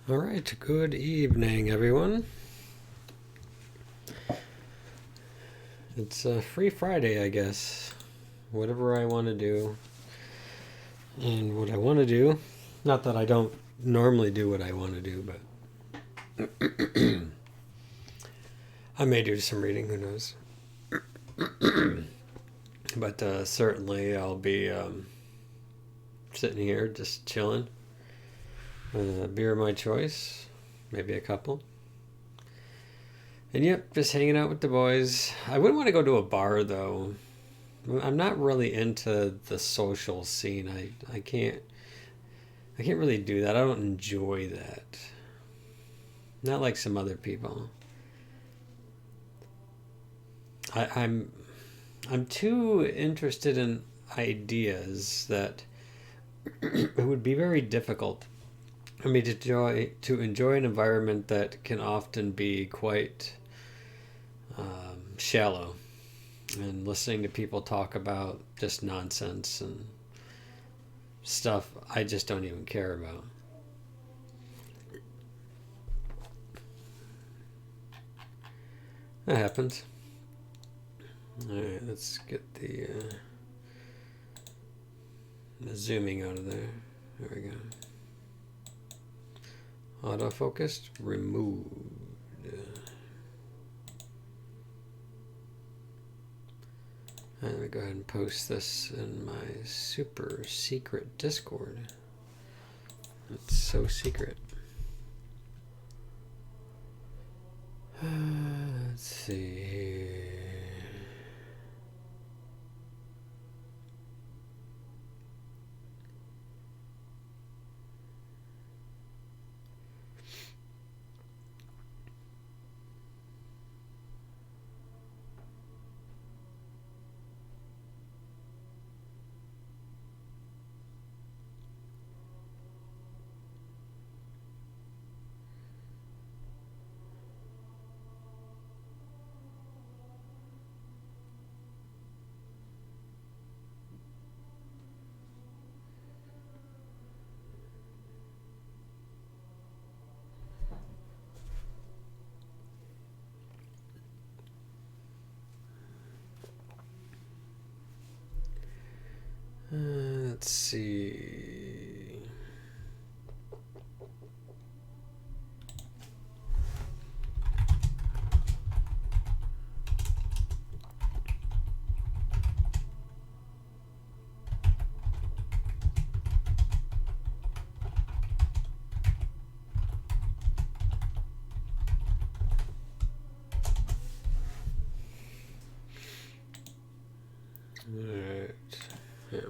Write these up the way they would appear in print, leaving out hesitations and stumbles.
All right, good evening, everyone. It's a free Friday, I guess. Whatever I want to do. And what I want to do, not that I don't normally do what I want to do, but I may do some reading, who knows. But certainly I'll be sitting here just chilling with a beer of my choice, maybe a couple. And yep, just hanging out with the boys. I wouldn't want to go to a bar though. I'm not really into the social scene. I can't really do that. I don't enjoy that. Not like some other people. I'm too interested in ideas that it would be very difficult for me to enjoy an environment that can often be quite shallow, and listening to people talk about just nonsense and stuff I just don't even care about. That happens. All right, let's get the zooming out of there. There we go. Autofocused, removed. And let me go ahead and post this in my super secret Discord. It's so secret. Let's see here. Let's see. Alright. Yeah.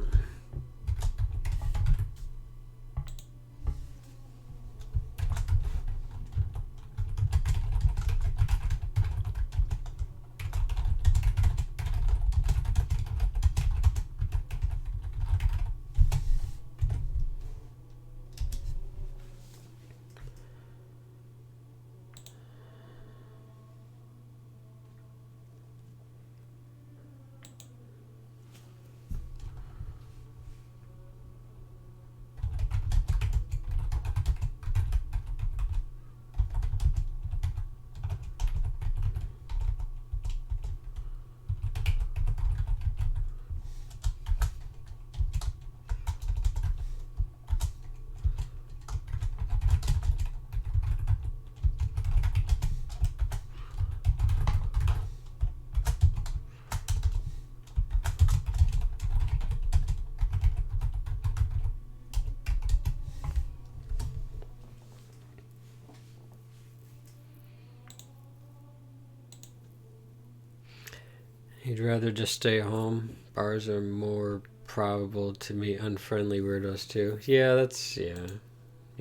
You'd rather just stay home. Bars are more probable to meet unfriendly weirdos too. Yeah.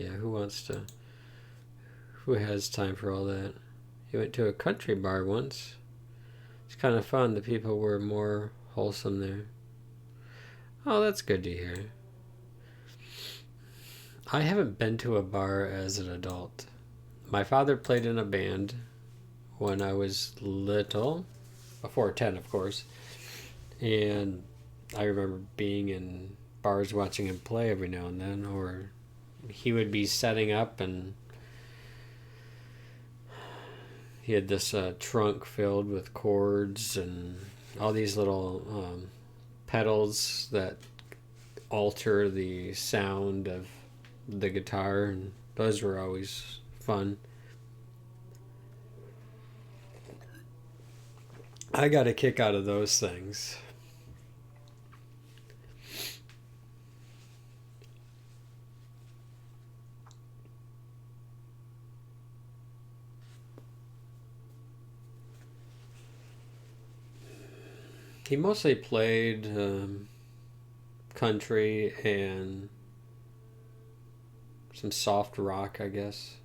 Who wants to? Who has time for all that? He went to a country bar once. It's kind of fun. The people were more wholesome there. Oh, that's good to hear. I haven't been to a bar as an adult. My father played in a band when I was little, before 10, of course. And I remember being in bars watching him play every now and then, or he would be setting up and He had this trunk filled with chords and all these little pedals that alter the sound of the guitar, and those were always fun. I got a kick out of those things. He mostly played country and some soft rock, I guess.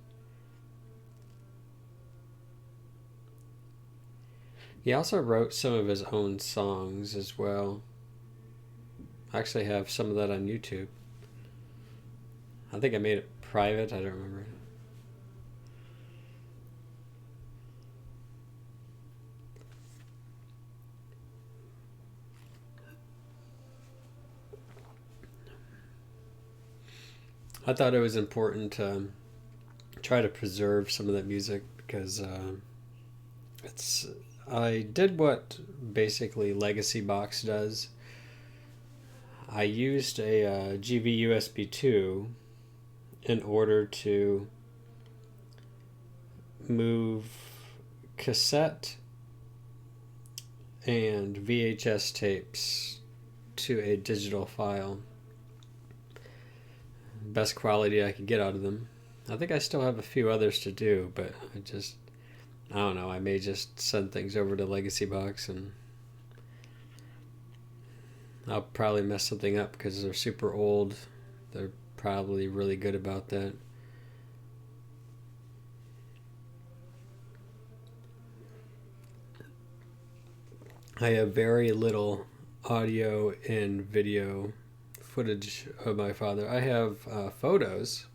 He also wrote some of his own songs as well. I actually have some of that on YouTube. I think I made it private, I don't remember. I thought it was important to try to preserve some of that music because it's. I did what basically Legacy Box does. I used a GV USB 2 in order to move cassette and VHS tapes to a digital file. Best quality I could get out of them. I think I still have a few others to do, but I don't know, I may just send things over to Legacy Box and I'll probably mess something up because they're super old. They're probably really good about that. I have very little audio and video footage of my father. I have photos.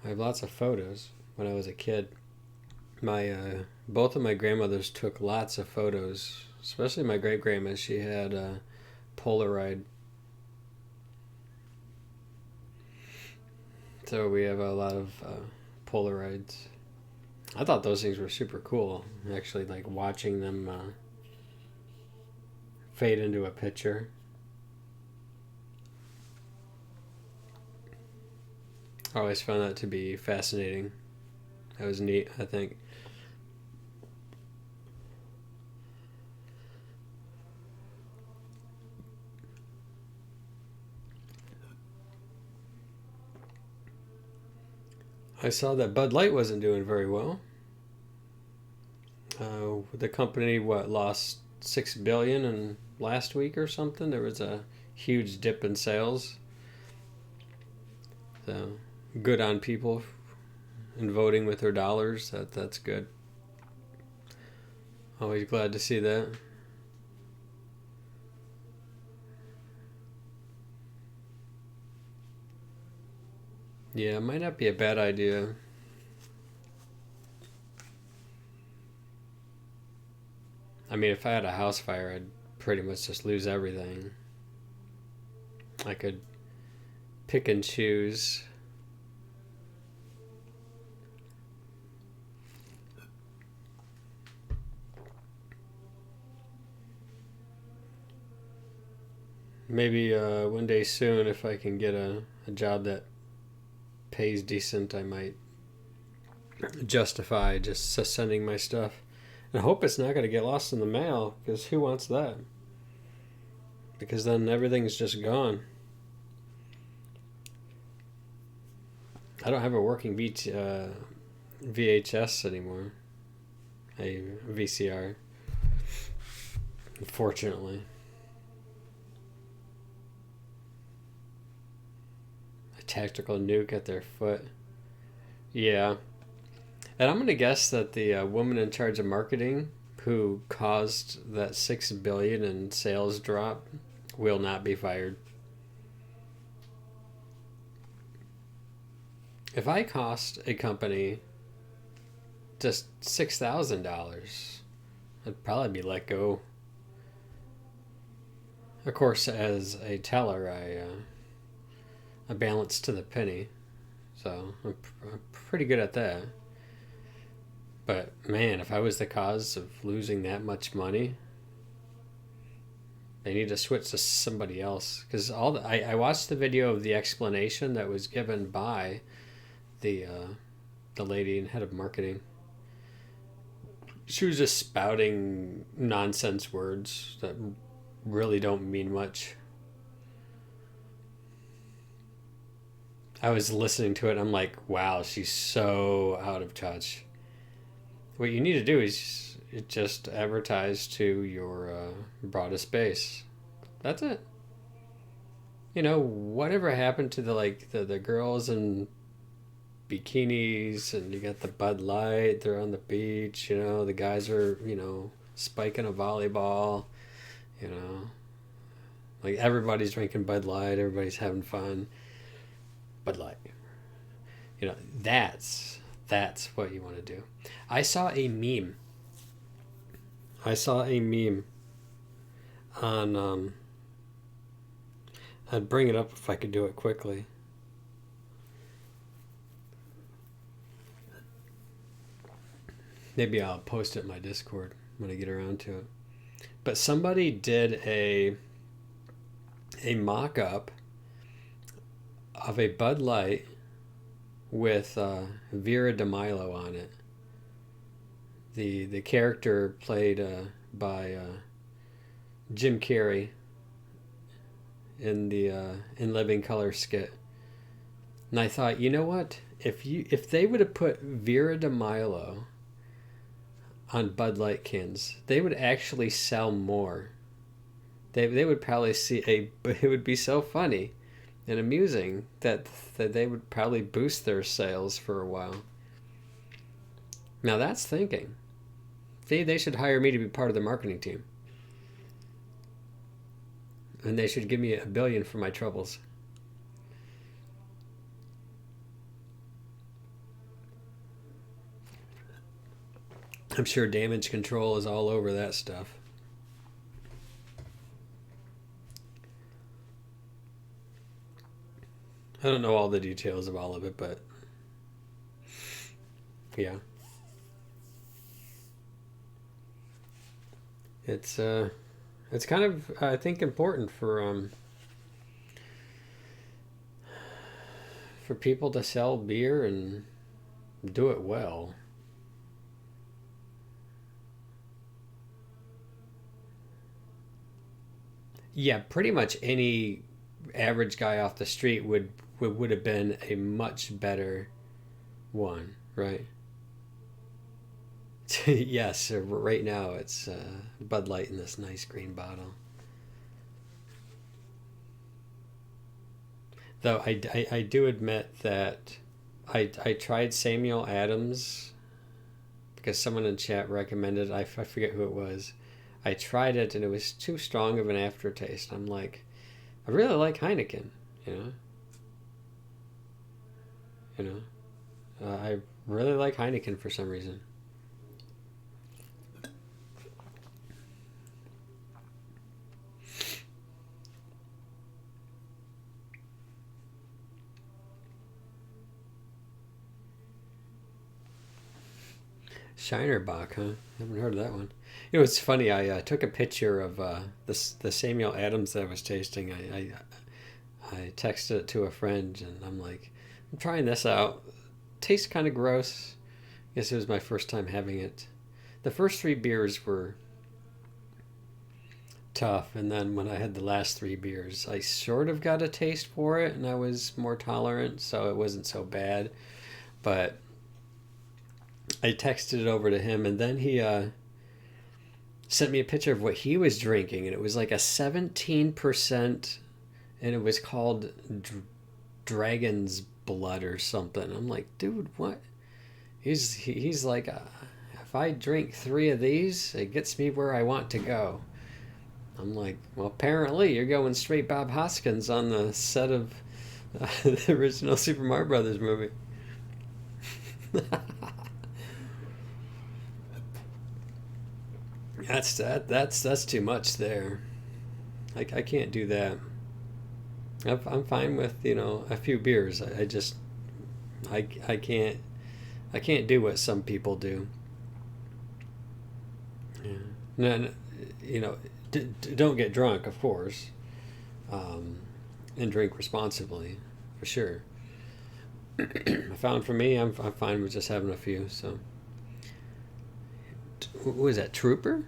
I have lots of photos when I was a kid. My both of my grandmothers took lots of photos, especially my great grandma. She had a Polaroid, so we have a lot of Polaroids. I thought those things were super cool. Actually, like watching them fade into a picture. I always found that to be fascinating. That was neat, I think. I saw that Bud Light wasn't doing very well. The company lost $6 billion in last week or something. There was a huge dip in sales. So good on people and voting with their dollars. That's good. Always glad to see that. Yeah, it might not be a bad idea. I mean, if I had a house fire, I'd pretty much just lose everything. I could pick and choose. Maybe one day soon, if I can get a job that pays decent, I might justify just sending my stuff. And I hope it's not going to get lost in the mail, because who wants that? Because then everything's just gone. I don't have a working VHS anymore. A VCR. Unfortunately. A tactical nuke at their foot. Yeah. And I'm going to guess that the woman in charge of marketing who caused that $6 billion in sales drop will not be fired. If I cost a company just $6,000, I'd probably be let go. Of course, as a teller, I balance to the penny, so I'm pretty good at that. But man, if I was the cause of losing that much money, they need to switch to somebody else. Because I watched the video of the explanation that was given by the lady and head of marketing. She was just spouting nonsense words that really don't mean much. I was listening to it and I'm like, wow, she's so out of touch. What you need to do is just advertise to your broadest base. That's it. You know, whatever happened to the girls in bikinis, and you got the Bud Light, they're on the beach, the guys are, spiking a volleyball, you know. Like everybody's drinking Bud Light, everybody's having fun. Bud Light. That's what you want to do. I saw a meme. On I'd bring it up if I could do it quickly. Maybe I'll post it in my Discord when I get around to it. But somebody did a mock-up of a Bud Light with Vera DeMilo on it. The character played by Jim Carrey in the In Living Color skit. And I thought, you know what? If they would have put Vera DeMilo on Bud Light cans, they would actually sell more. They would probably it would be so funny and amusing that they would probably boost their sales for a while. Now that's thinking. They should hire me to be part of the marketing team. And they should give me $1 billion for my troubles. I'm sure Damage Control is all over that stuff. I don't know all the details of all of it, but yeah. It's kind of, I think, important for people to sell beer and do it well. Yeah, pretty much any average guy off the street would have been a much better one, right? Yes, right now it's Bud Light in this nice green bottle. Though I do admit that I tried Samuel Adams because someone in chat recommended, I forget who it was. I tried it and it was too strong of an aftertaste. I'm like, I really like Heineken, you know? You I really like Heineken for some reason. Shiner Bock, huh? Haven't heard of that one. It's funny. I took a picture of the Samuel Adams that I was tasting. I texted it to a friend, and I'm like, I'm trying this out. Tastes kind of gross. I guess it was my first time having it. The first 3 beers were tough, and then when I had the last 3 beers, I sort of got a taste for it, and I was more tolerant, so it wasn't so bad. But I texted it over to him, and then he sent me a picture of what he was drinking, and it was like a 17%, and it was called Dragon's Blood or something. I'm like, dude, what? He's like, if I drink 3 of these, it gets me where I want to go. I'm like, well, apparently you're going straight Bob Hoskins on the set of the original Super Mario Brothers movie. That's too much there. I can't do that. I'm fine with a few beers. I just I can't do what some people do. Yeah. No, don't get drunk, of course, and drink responsibly, for sure. I found for me, I'm fine with just having a few. So, what was that? Trooper?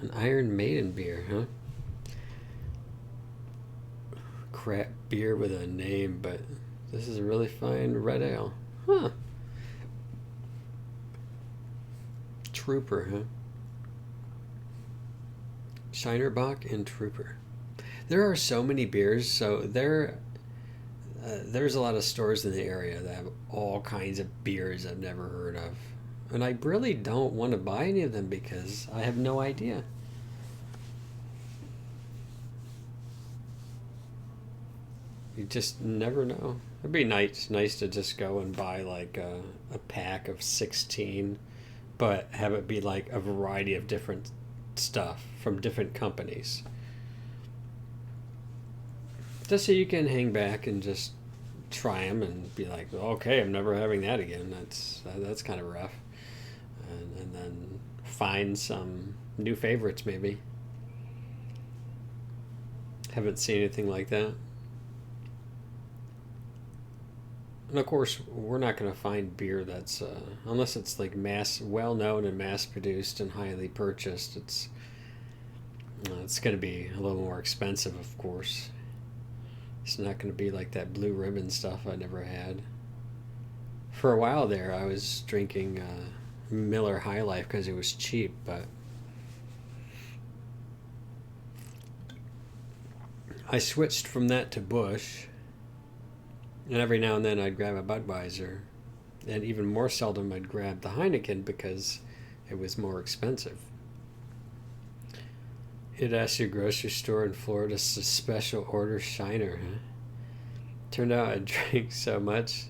An Iron Maiden beer, huh? Crap beer with a name, but this is a really fine red ale. Huh. Trooper, huh? Shinerbach and Trooper. There are so many beers, so there's a lot of stores in the area that have all kinds of beers I've never heard of. And I really don't want to buy any of them because I have no idea. You just never know. It'd be nice to just go and buy like a pack of 16, but have it be like a variety of different stuff from different companies. Just so you can hang back and just try them and be like, okay, I'm never having that again. That's kind of rough. And then find some new favorites maybe. Haven't seen anything like that. And of course, we're not going to find beer that's unless it's like well known and mass produced and highly purchased. It's going to be a little more expensive, of course. It's not going to be like that Blue Ribbon stuff I never had. For a while there, I was drinking Miller High Life because it was cheap, but I switched from that to Busch, and every now and then I'd grab a Budweiser, and even more seldom I'd grab the Heineken because it was more expensive. It asked your grocery store in Florida to special order Shiner, huh? Turned out I drank so much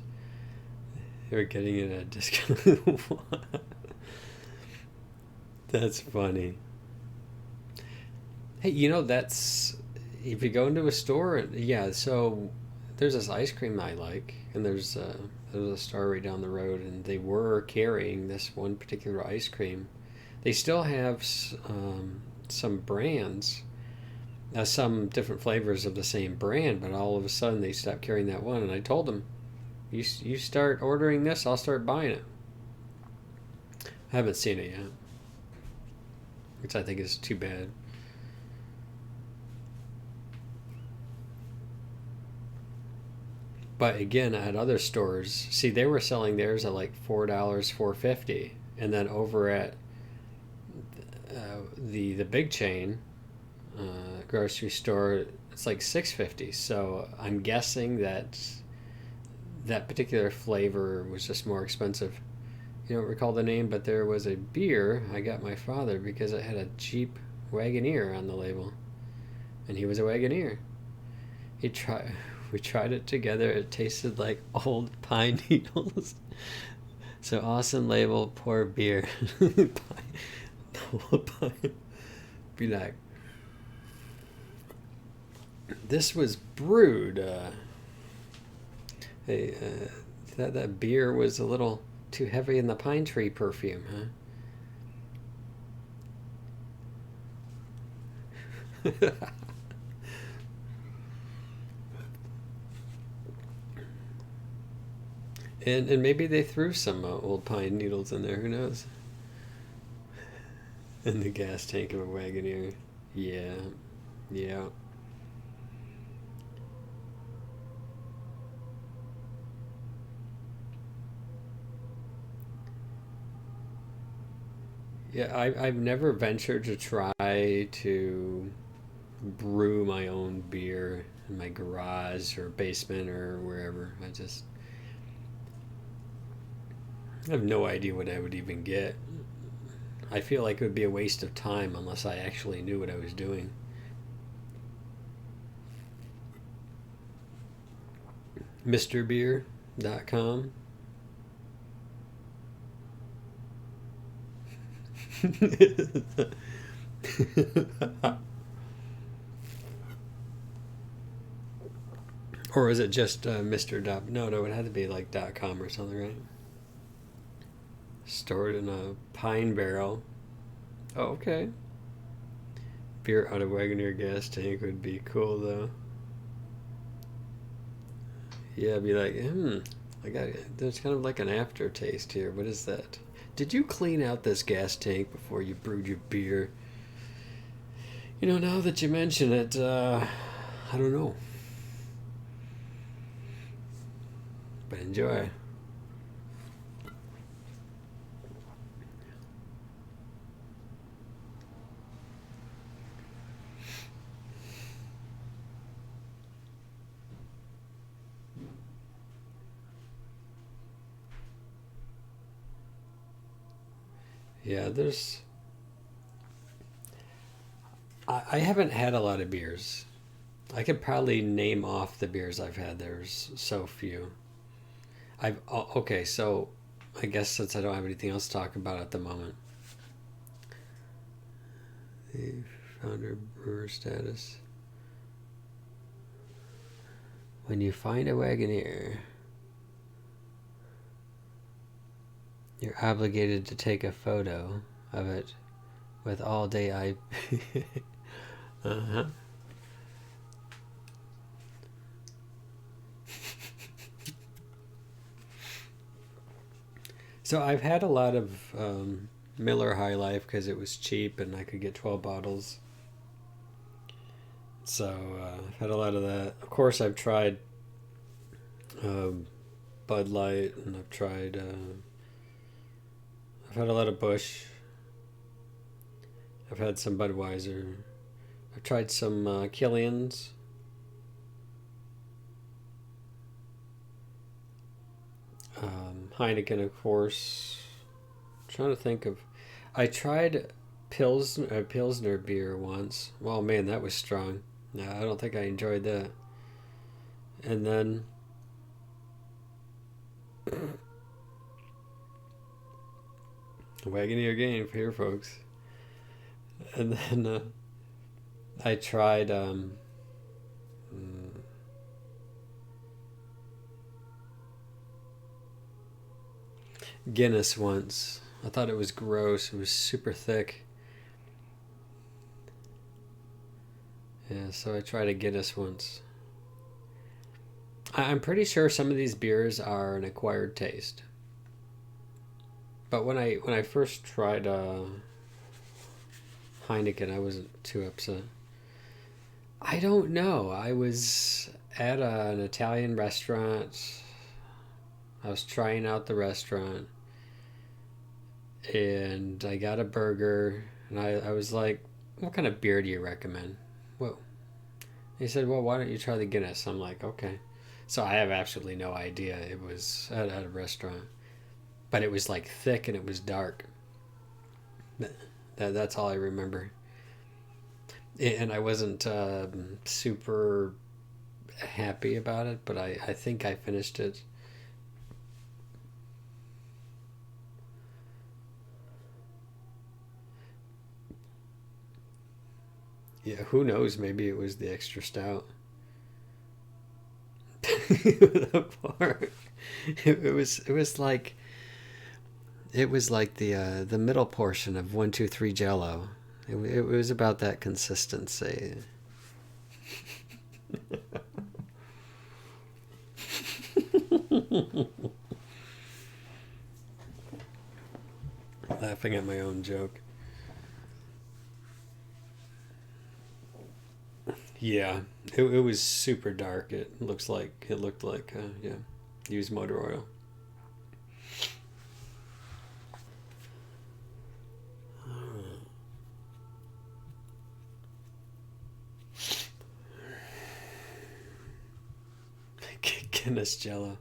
they were getting it at a discount. That's funny. Hey, that's if you go into a store, yeah. So there's this ice cream I like, and there's a store right down the road, and they were carrying this one particular ice cream. They still have some brands, some different flavors of the same brand, but all of a sudden they stopped carrying that one. And I told them, you start ordering this, I'll start buying it. I haven't seen it yet, which I think is too bad. But again, at other stores, see, they were selling theirs at like $4, $4.50, and then over at the big chain grocery store, it's like $6.50. So I'm guessing that particular flavor was just more expensive. You don't recall the name, but there was a beer I got my father because it had a Jeep Wagoneer on the label, and he was a Wagoneer. He tried. We tried it together. It tasted like old pine needles. So awesome label, poor beer. Be like, this was brewed. Hey, that beer was a little too heavy in the pine tree perfume, huh? And maybe they threw some old pine needles in there. Who knows? In the gas tank of a Wagoneer. Yeah, yeah. Yeah, I've never ventured to try to brew my own beer in my garage or basement or wherever. I have no idea what I would even get. I feel like it would be a waste of time unless I actually knew what I was doing. MrBeer.com. Or is it just Mr. No, it had to be like .com or something, right? Stored in a pine barrel. Oh, okay. Beer out of Wagoneer gas tank would be cool though. Yeah, I'd be like, I got there's kind of like an aftertaste here. What is that? Did you clean out this gas tank before you brewed your beer? You know, now that you mention it, I don't know, but enjoy. Yeah, I haven't had a lot of beers. I could probably name off the beers I've had. There's so few. Okay, so I guess since I don't have anything else to talk about at the moment, the founder brewer status. When you find a Wagoneer, you're obligated to take a photo of it with all day IP. Uh huh. So I've had a lot of Miller High Life because it was cheap and I could get 12 bottles. So I've had a lot of that. Of course, I've tried um, Bud Light and I've tried. I've had a lot of Busch. I've had some Budweiser. I've tried some Killian's. Heineken, of course. I'm trying to think of. I tried Pilsner beer once. Well, man, that was strong. No, I don't think I enjoyed that. And then Wagoneer game for here, folks. And then I tried mm, Guinness once. I thought it was gross. It was super thick. Yeah, so I tried a Guinness once. I'm pretty sure some of these beers are an acquired taste. But when I first tried Heineken, I wasn't too upset. I don't know. I was at an Italian restaurant. I was trying out the restaurant, and I got a burger, and I was like, "What kind of beer do you recommend?" Well, he said, "Well, why don't you try the Guinness?" I'm like, "Okay." So I have absolutely no idea. It was at a restaurant, but it was like thick and it was dark. That's all I remember. And I wasn't super happy about it, but I think I finished it. Yeah, who knows? Maybe it was the extra stout. The part. It was like the middle portion of 1 2 3 Jello. It was about that consistency. Laughing at my own joke. Yeah, it was super dark. It looked like yeah, used motor oil. Guinness Jello.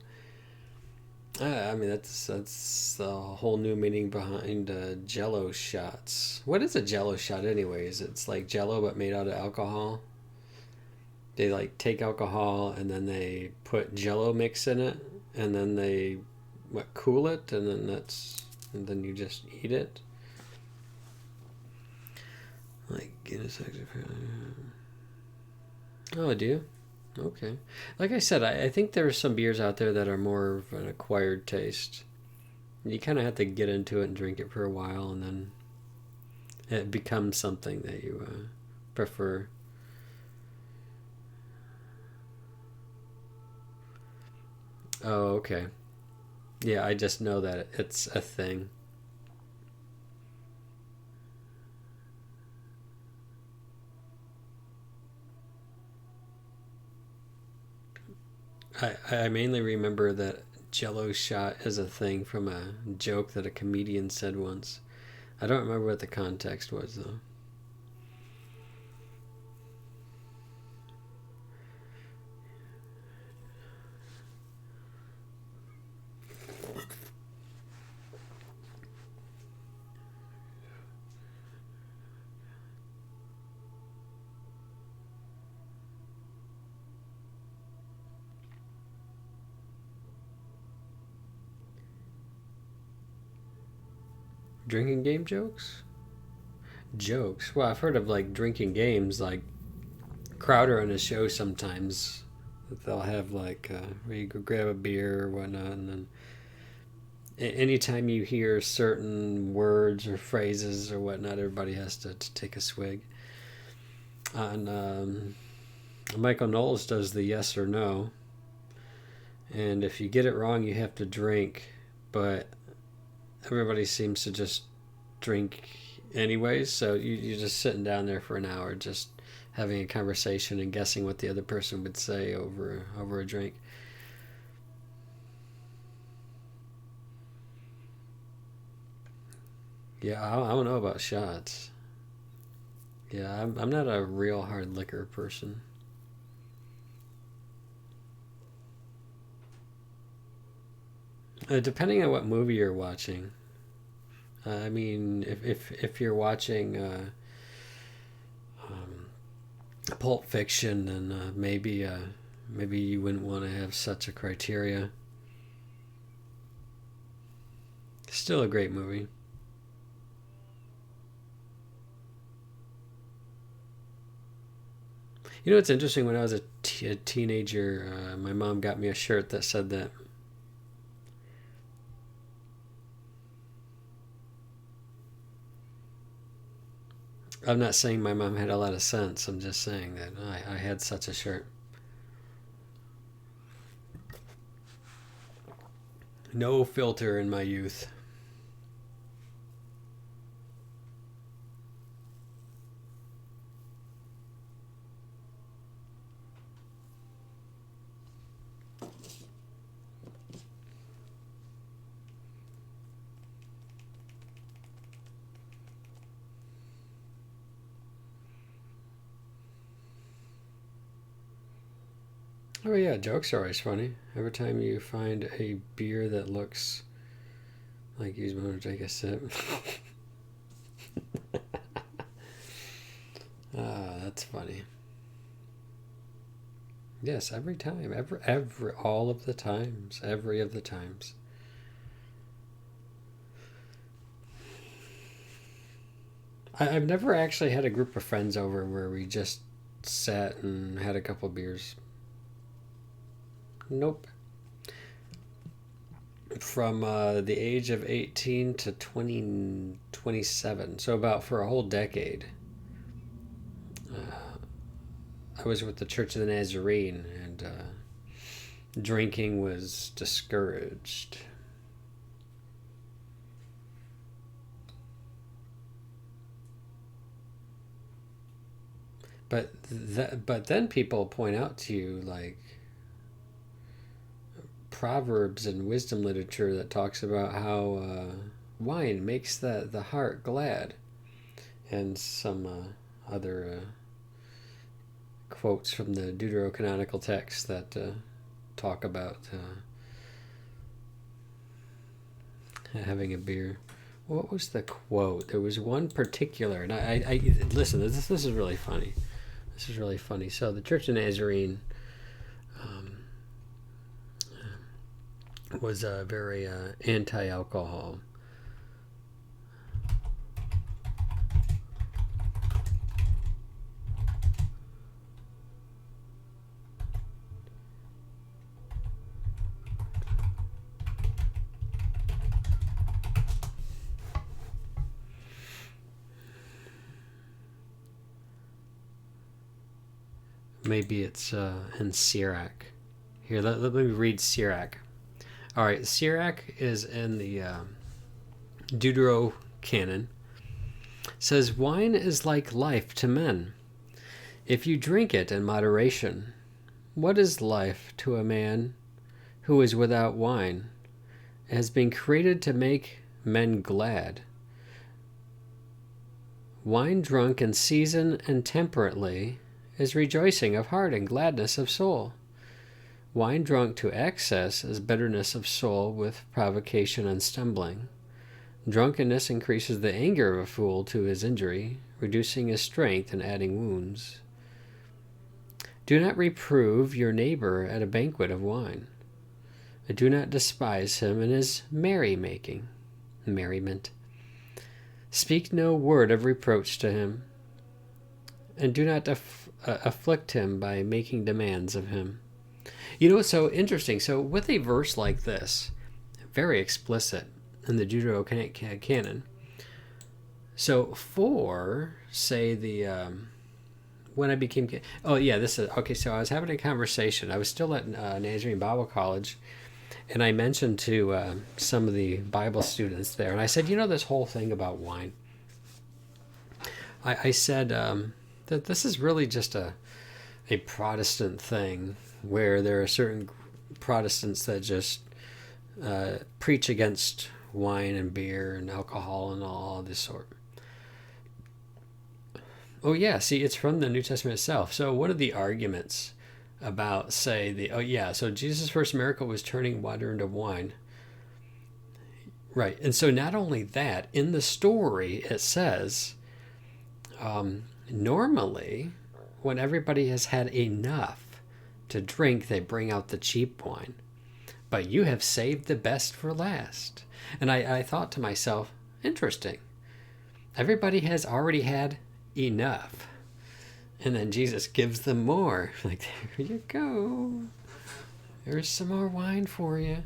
I mean that's the whole new meaning behind Jello shots. What is a Jello shot anyways? It's like Jello but made out of alcohol. They like take alcohol and then they put Jello mix in it and then they what cool it and then you just eat it. Like Guinness Extra. Oh, I do. Okay. Like I said, I think there are some beers out there that are more of an acquired taste. You kind of have to get into it and drink it for a while, and then it becomes something that you prefer. Oh, okay. Yeah, I just know that it's a thing. I mainly remember that Jello shot is a thing from a joke that a comedian said once. I don't remember what the context was though. Drinking game jokes? Jokes. Well, I've heard of like drinking games, like Crowder on his show sometimes. They'll have like where you go grab a beer or whatnot, and then anytime you hear certain words or phrases or whatnot, everybody has to take a swig. And Michael Knowles does the yes or no, and if you get it wrong, you have to drink. But everybody seems to just drink anyways, so you're just sitting down there for an hour, just having a conversation and guessing what the other person would say over a drink. Yeah, I don't know about shots. Yeah, I'm not a real hard liquor person. Depending on what movie you're watching. I mean, if you're watching um, Pulp Fiction, then maybe you wouldn't want to have such a criteria. Still a great movie. You know what's interesting? When I was a teenager, my mom got me a shirt that said that. I'm not saying my mom had a lot of sense. I'm just saying that I had such a shirt. No filter in my youth. Oh yeah, jokes are always funny. Every time you find a beer that looks like you want to take a sip. Ah, that's funny. Yes, every time, all of the times, every of the times. I've never actually had a group of friends over where we just sat and had a couple of beers. Nope. From the age of 18 to 27, so about for a whole decade. Uh, I was with the Church of the Nazarene, and drinking was discouraged. But then people point out to you like proverbs and wisdom literature that talks about how wine makes the heart glad, and some other quotes from the deuterocanonical text that talk about having a beer. What was the quote? There was one particular, and I listen. This is really funny. This is really funny. So the Church of Nazarene um, was very anti-alcohol. maybe it's in Sirach. Here, let me read Sirach. All right, Sirach is in the Deuterocanon. It says, wine is like life to men, if you drink it in moderation. What is life to a man who is without wine? It has been created to make men glad. Wine drunk in season and temperately is rejoicing of heart and gladness of soul. Wine drunk to excess is bitterness of soul with provocation and stumbling. Drunkenness increases the anger of a fool to his injury, reducing his strength and adding wounds. Do not reprove your neighbor at a banquet of wine. Do not despise him in his merryment. Speak no word of reproach to him, and do not afflict him by making demands of him. You know, it's so interesting. So with a verse like this, very explicit in the Deuterocanon, so for, say, the... when I became... Oh, yeah, this is... Okay, so I was having a conversation. I was still at Nazarene Bible College, and I mentioned to some of the Bible students there, and I said, you know, this whole thing about wine. I said that this is really just a Protestant thing, where there are certain Protestants that just preach against wine and beer and alcohol and all this sort. Oh, yeah, see, it's from the New Testament itself. So one of the arguments about, say, so Jesus' first miracle was turning water into wine. Right, and so not only that, in the story it says, normally when everybody has had enough to drink, they bring out the cheap wine. But you have saved the best for last. And I thought to myself, interesting. Everybody has already had enough, and then Jesus gives them more. Like, there you go, there's some more wine for you.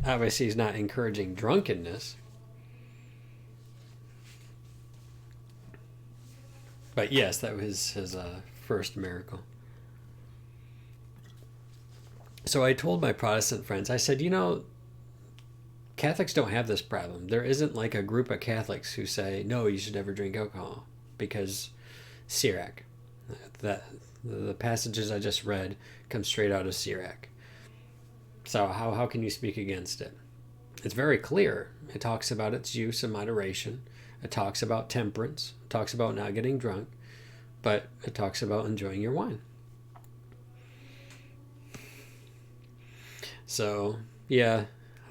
Obviously he's not encouraging drunkenness, but yes, that was his first miracle. So I told my Protestant friends, I said, you know, Catholics don't have this problem. There isn't like a group of Catholics who say, no, you should never drink alcohol, because Sirach, the passages I just read come straight out of Sirach. So how can you speak against it? It's very clear. It talks about its use in moderation. It talks about temperance. It talks about not getting drunk. But it talks about enjoying your wine. So, yeah,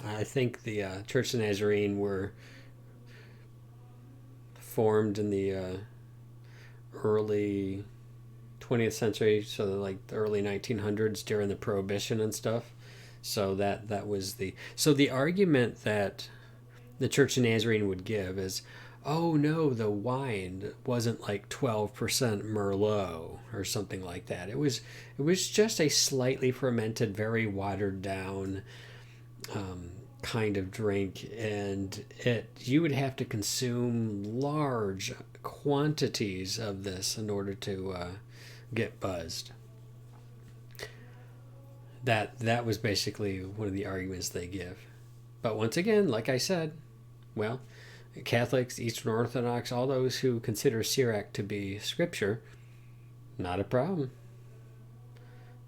I think the Church of Nazarene were formed in the early 20th century, so like the early 1900s during the Prohibition and stuff. So that was the argument that the Church of Nazarene would give is, oh no, the wine wasn't like 12% Merlot or something like that. It was just a slightly fermented, very watered down kind of drink, and you would have to consume large quantities of this in order to get buzzed. That was basically one of the arguments they give. But once again, like I said, well, Catholics, Eastern Orthodox, all those who consider Sirach to be scripture, not a problem.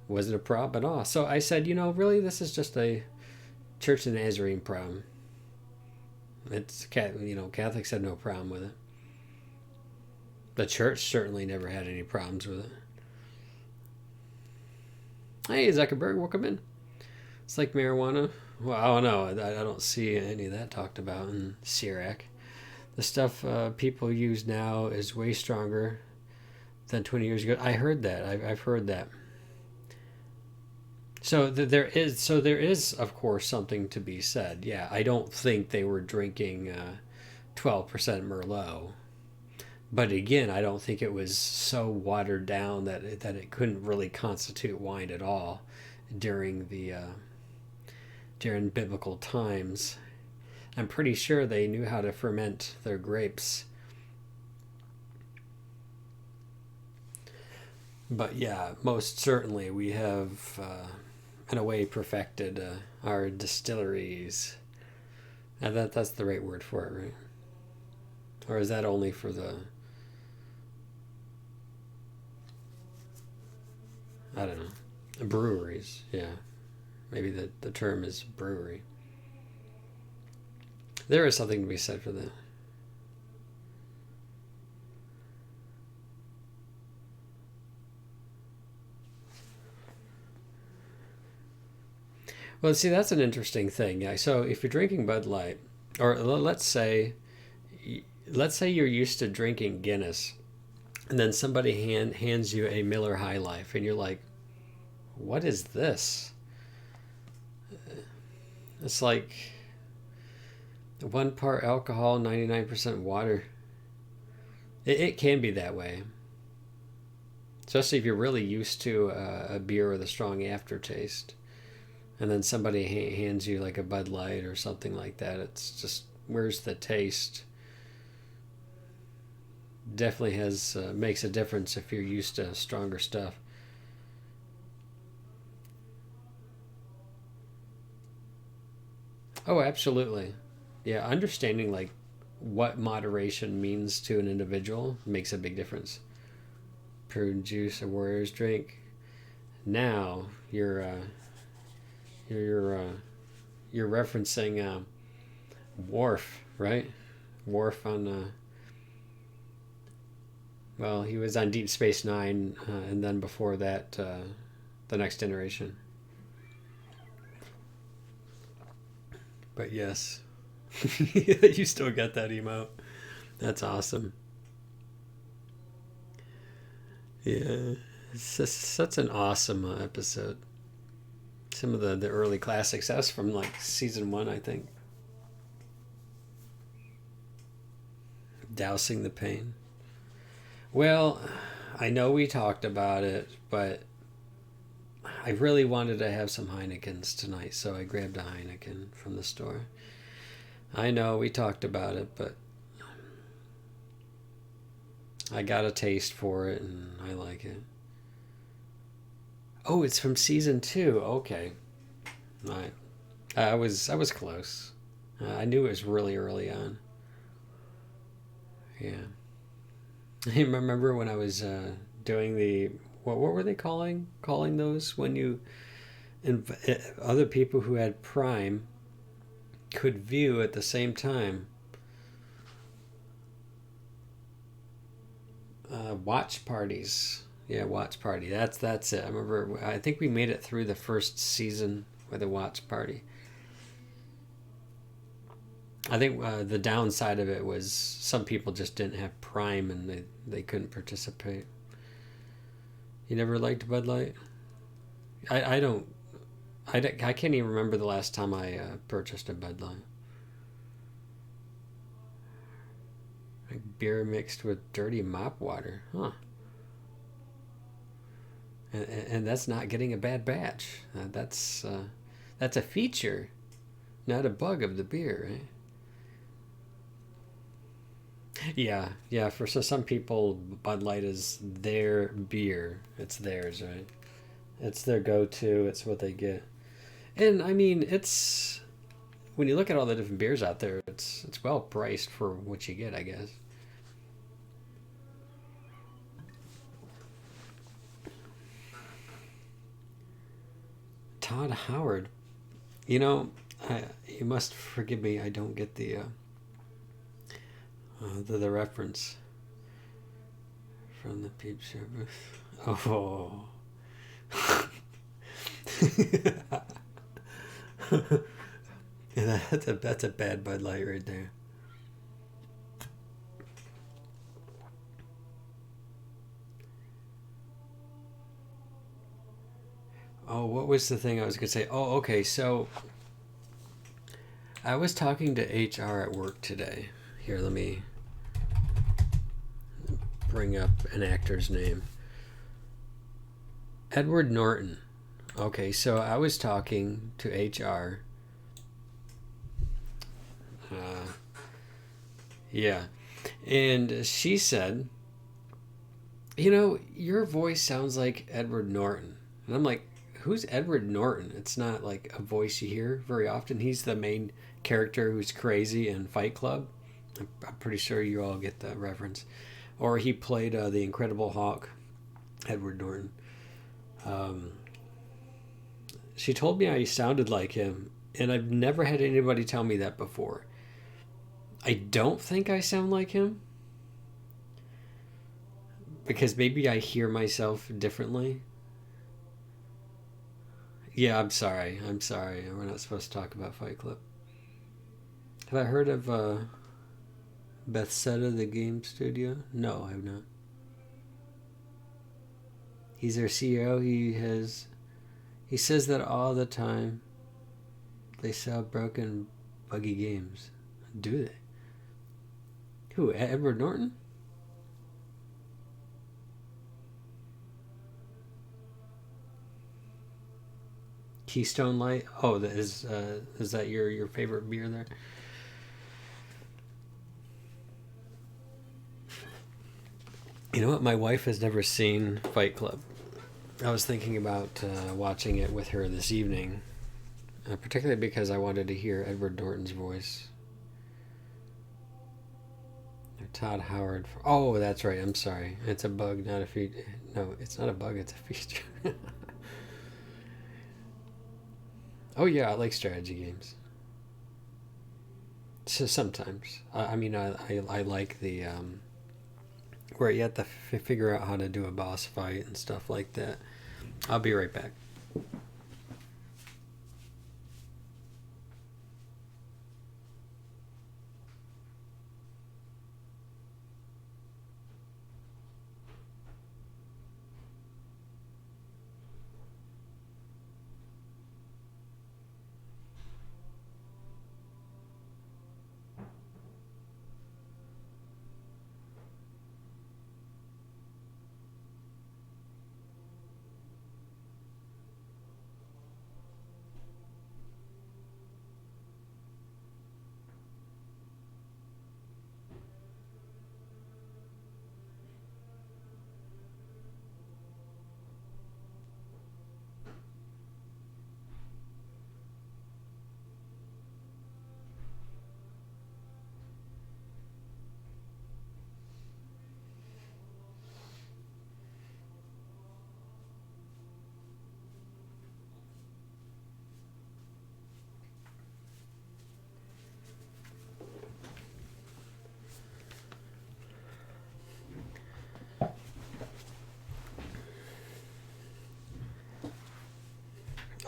Wasn't a problem at all. So I said, you know, really, this is just a Church of Nazarene problem. It's, you know, Catholics had no problem with it. The church certainly never had any problems with it. Hey, Zuckerberg, welcome in. It's like marijuana. Well, I don't know. I don't see any of that talked about in Sirach. The stuff people use now is way stronger than 20 years ago. I heard that. I've heard that. So there is, of course, something to be said. Yeah, I don't think they were drinking 12% Merlot. But again, I don't think it was so watered down that it couldn't really constitute wine at all during biblical times. I'm pretty sure they knew how to ferment their grapes. But yeah, most certainly we have, in a way, perfected our distilleries. And that's the right word for it, right? Or is that only for the, I don't know, breweries? Yeah, maybe the term is brewery. There is something to be said for that. Well, see, that's an interesting thing. Yeah. So if you're drinking Bud Light, or let's say you're used to drinking Guinness, and then somebody hands you a Miller High Life, and you're like, "What is this?" It's like 1 part alcohol, 99% water. It can be that way, especially if you're really used to a beer with a strong aftertaste, and then somebody hands you like a Bud Light or something like that. It's just, where's the taste? Definitely has makes a difference if you're used to stronger stuff. Oh, absolutely. Yeah, understanding like what moderation means to an individual makes a big difference. Prune juice, a warrior's drink. Now you're you're referencing Worf, right? Worf on well, he was on Deep Space Nine, and then before that, the Next Generation. But yes, you still get that emote. That's awesome. Yeah, it's just such an awesome episode. Some of the early classics. That's from like season one, I think. Dousing the pain. Well, I know we talked about it, but I really wanted to have some Heinekens tonight, so I grabbed a Heineken from the store. I know we talked about it, but I got a taste for it and I like it. Oh, it's from season two. Okay, I I was close. I knew it was really early on. Yeah, I remember when I was doing the what were they calling those when you other people who had Prime could view at the same time, watch parties. Yeah, watch party. That's it. I remember. I think we made it through the first season with a watch party. I think the downside of it was some people just didn't have Prime and they couldn't participate. You never liked Bud Light? I don't. I can't even remember the last time I purchased a Bud Light. Like beer mixed with dirty mop water. Huh. And that's not getting a bad batch. That's a feature, not a bug of the beer, right? Yeah, yeah. For some people, Bud Light is their beer. It's theirs, right? It's their go-to. It's what they get. And I mean, it's when you look at all the different beers out there, it's well priced for what you get, I guess. Todd Howard, you know, you must forgive me. I don't get the reference from the Peep Show booth. Oh. Yeah, that's a bad Bud Light right there. Oh, what was the thing I was gonna say? Oh, okay. So I was talking to HR at work today. Here, let me bring up an actor's name. Edward Norton. Okay, so I was talking to HR. Uh, yeah, and she said Your voice sounds like Edward Norton. And I'm like, who's Edward Norton? It's not like a voice you hear very often. He's the main character who's crazy in Fight Club. I'm pretty sure you all get that reference. Or he played the Incredible Hulk, Edward Norton. Um, she told me I sounded like him, and I've never had anybody tell me that before. I don't think I sound like him because maybe I hear myself differently. Yeah, I'm sorry. I'm sorry. We're not supposed to talk about Fight Club. Have I heard of Bethesda, the game studio? No, I have not. He's their CEO. He says that all the time. They sell broken, buggy games. Do they? Who? Edward Norton? Keystone Light. Oh, is that your favorite beer there? You know what? My wife has never seen Fight Club. I was thinking about watching it with her this evening, particularly because I wanted to hear Edward Norton's voice. Or Todd Howard. Oh, that's right. I'm sorry. It's a bug, not a feature. No, it's not a bug. It's a feature. Oh yeah, I like strategy games. So sometimes, I mean, I like the where you have to figure out how to do a boss fight and stuff like that. I'll be right back.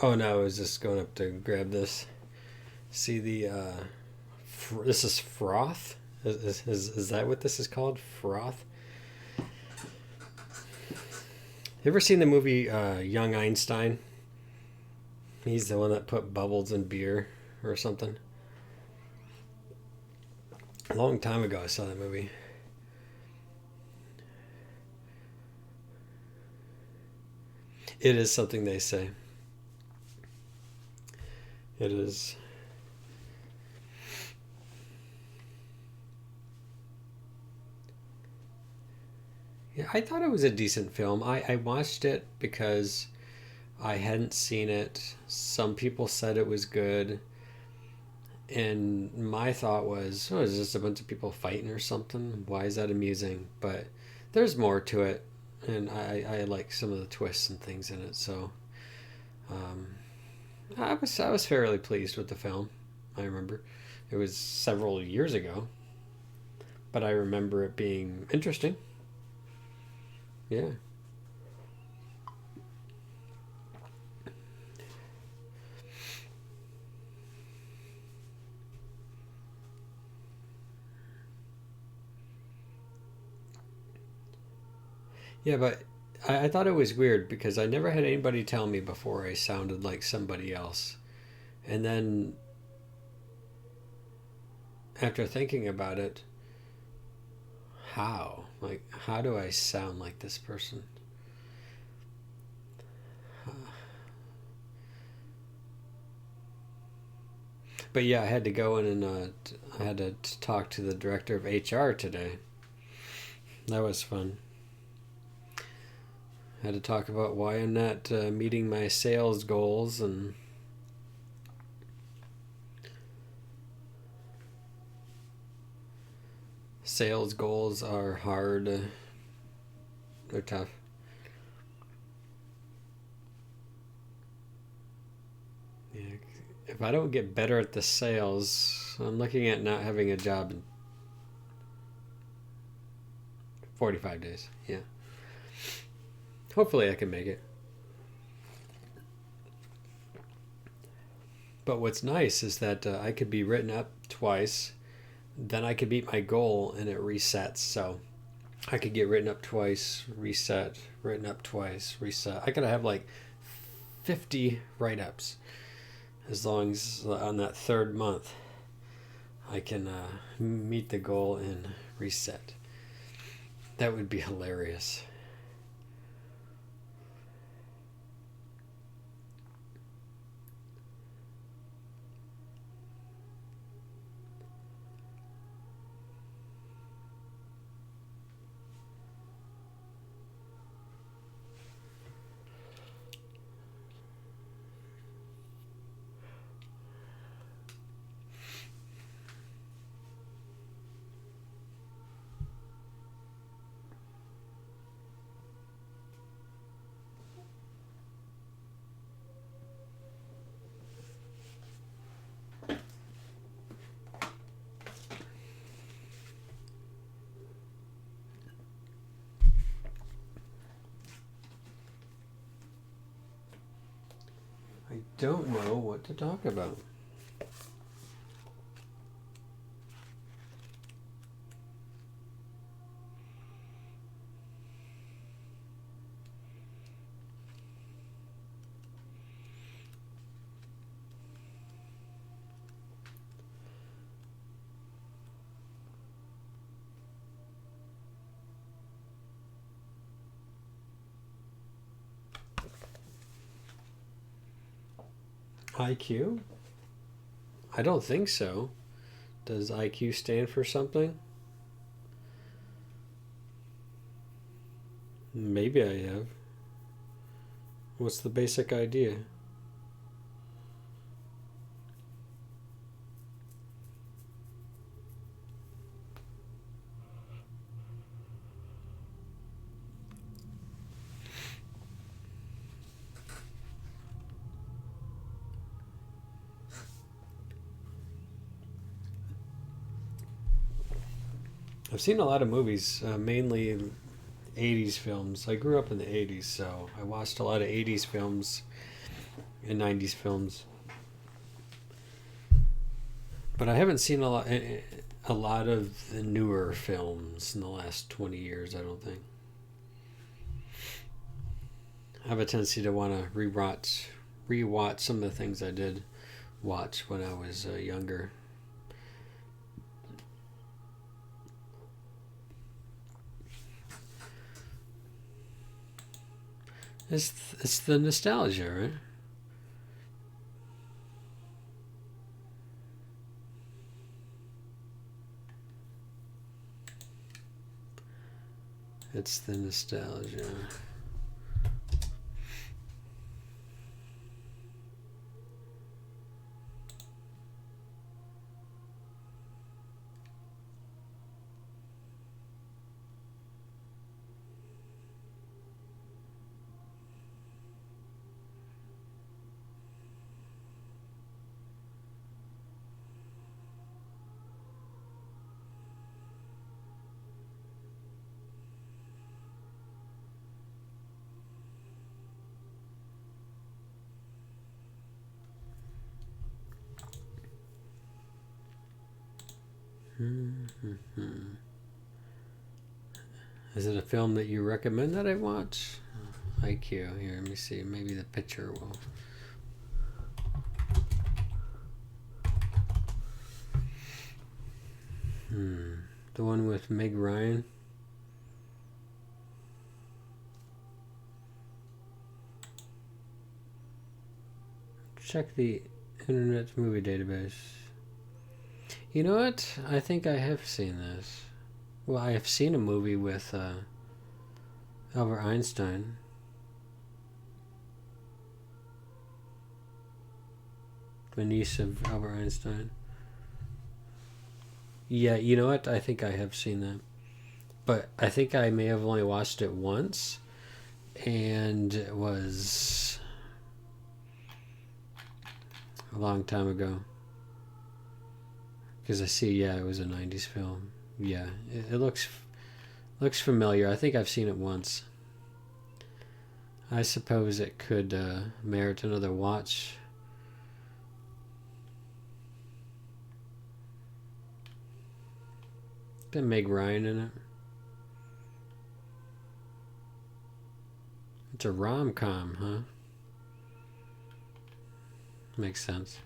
Oh no, I was just going up to grab this. See the this is froth. Is that what this is called? Froth. You ever seen the movie Young Einstein? He's the one that put bubbles in beer or something. A long time ago, I saw that movie. It is something they say. It is. Yeah, I thought it was a decent film. I watched it because I hadn't seen it. Some people said it was good. And my thought was, oh, is this a bunch of people fighting or something? Why is that amusing? But there's more to it. And I like some of the twists and things in it. So um, I was fairly pleased with the film. I remember. It was several years ago. But I remember it being interesting. Yeah. Yeah, but I thought it was weird because I never had anybody tell me before I sounded like somebody else. And then after thinking about it, how? Like, how do I sound like this person? But yeah, I had to go in and I had to talk to the director of HR today. That was fun. Had to talk about why I'm not meeting my sales goals, and sales goals are hard. They're tough. Yeah, if I don't get better at the sales, I'm looking at not having a job in 45 days. Yeah. Hopefully I can make it. But what's nice is that I could be written up twice, then I could meet my goal and it resets. So I could get written up twice, reset, written up twice, reset. I could have like 50 write ups as long as on that third month I can meet the goal and reset. That would be hilarious. I don't know what to talk about. IQ? I don't think so. Does IQ stand for something? Maybe I have. What's the basic idea? I've seen a lot of movies, mainly 80s films. I grew up in the 80s, so I watched a lot of 80s films and 90s films. But I haven't seen a lot of the newer films in the last 20 years, I don't think. I have a tendency to want to rewatch some of the things I did watch when I was younger. It's the nostalgia, right? It's the nostalgia. Mm-hmm. Is it a film that you recommend that I watch? IQ. Here, let me see. Maybe the picture will. The one with Meg Ryan. Check the Internet Movie Database. You know what? I think I have seen this. Well, I have seen a movie with Albert Einstein. the niece of Albert Einstein. Yeah, you know what? I think I have seen that. But I think I may have only watched it once. And it was a long time ago. Because I see, yeah, it was a 90s film. Yeah, it looks familiar. I think I've seen it once. I suppose it could merit another watch. Got Meg Ryan in it. It's a rom-com, huh? Makes sense.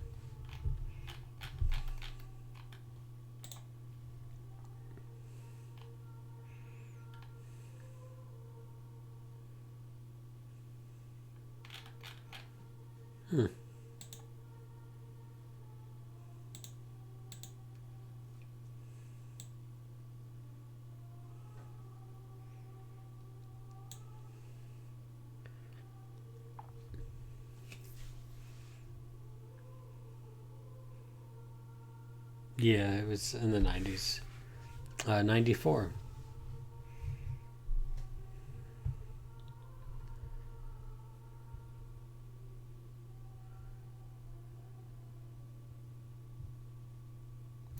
Hmm. Yeah, it was in the 90s. 94.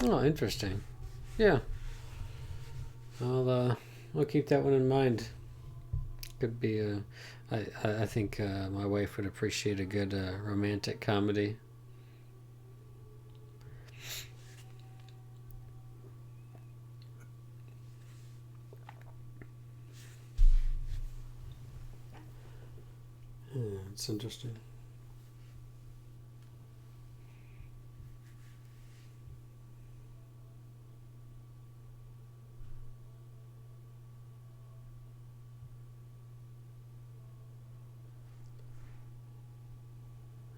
Oh, interesting. Yeah. I'll keep that one in mind. Could be I think my wife would appreciate a good romantic comedy. It's interesting.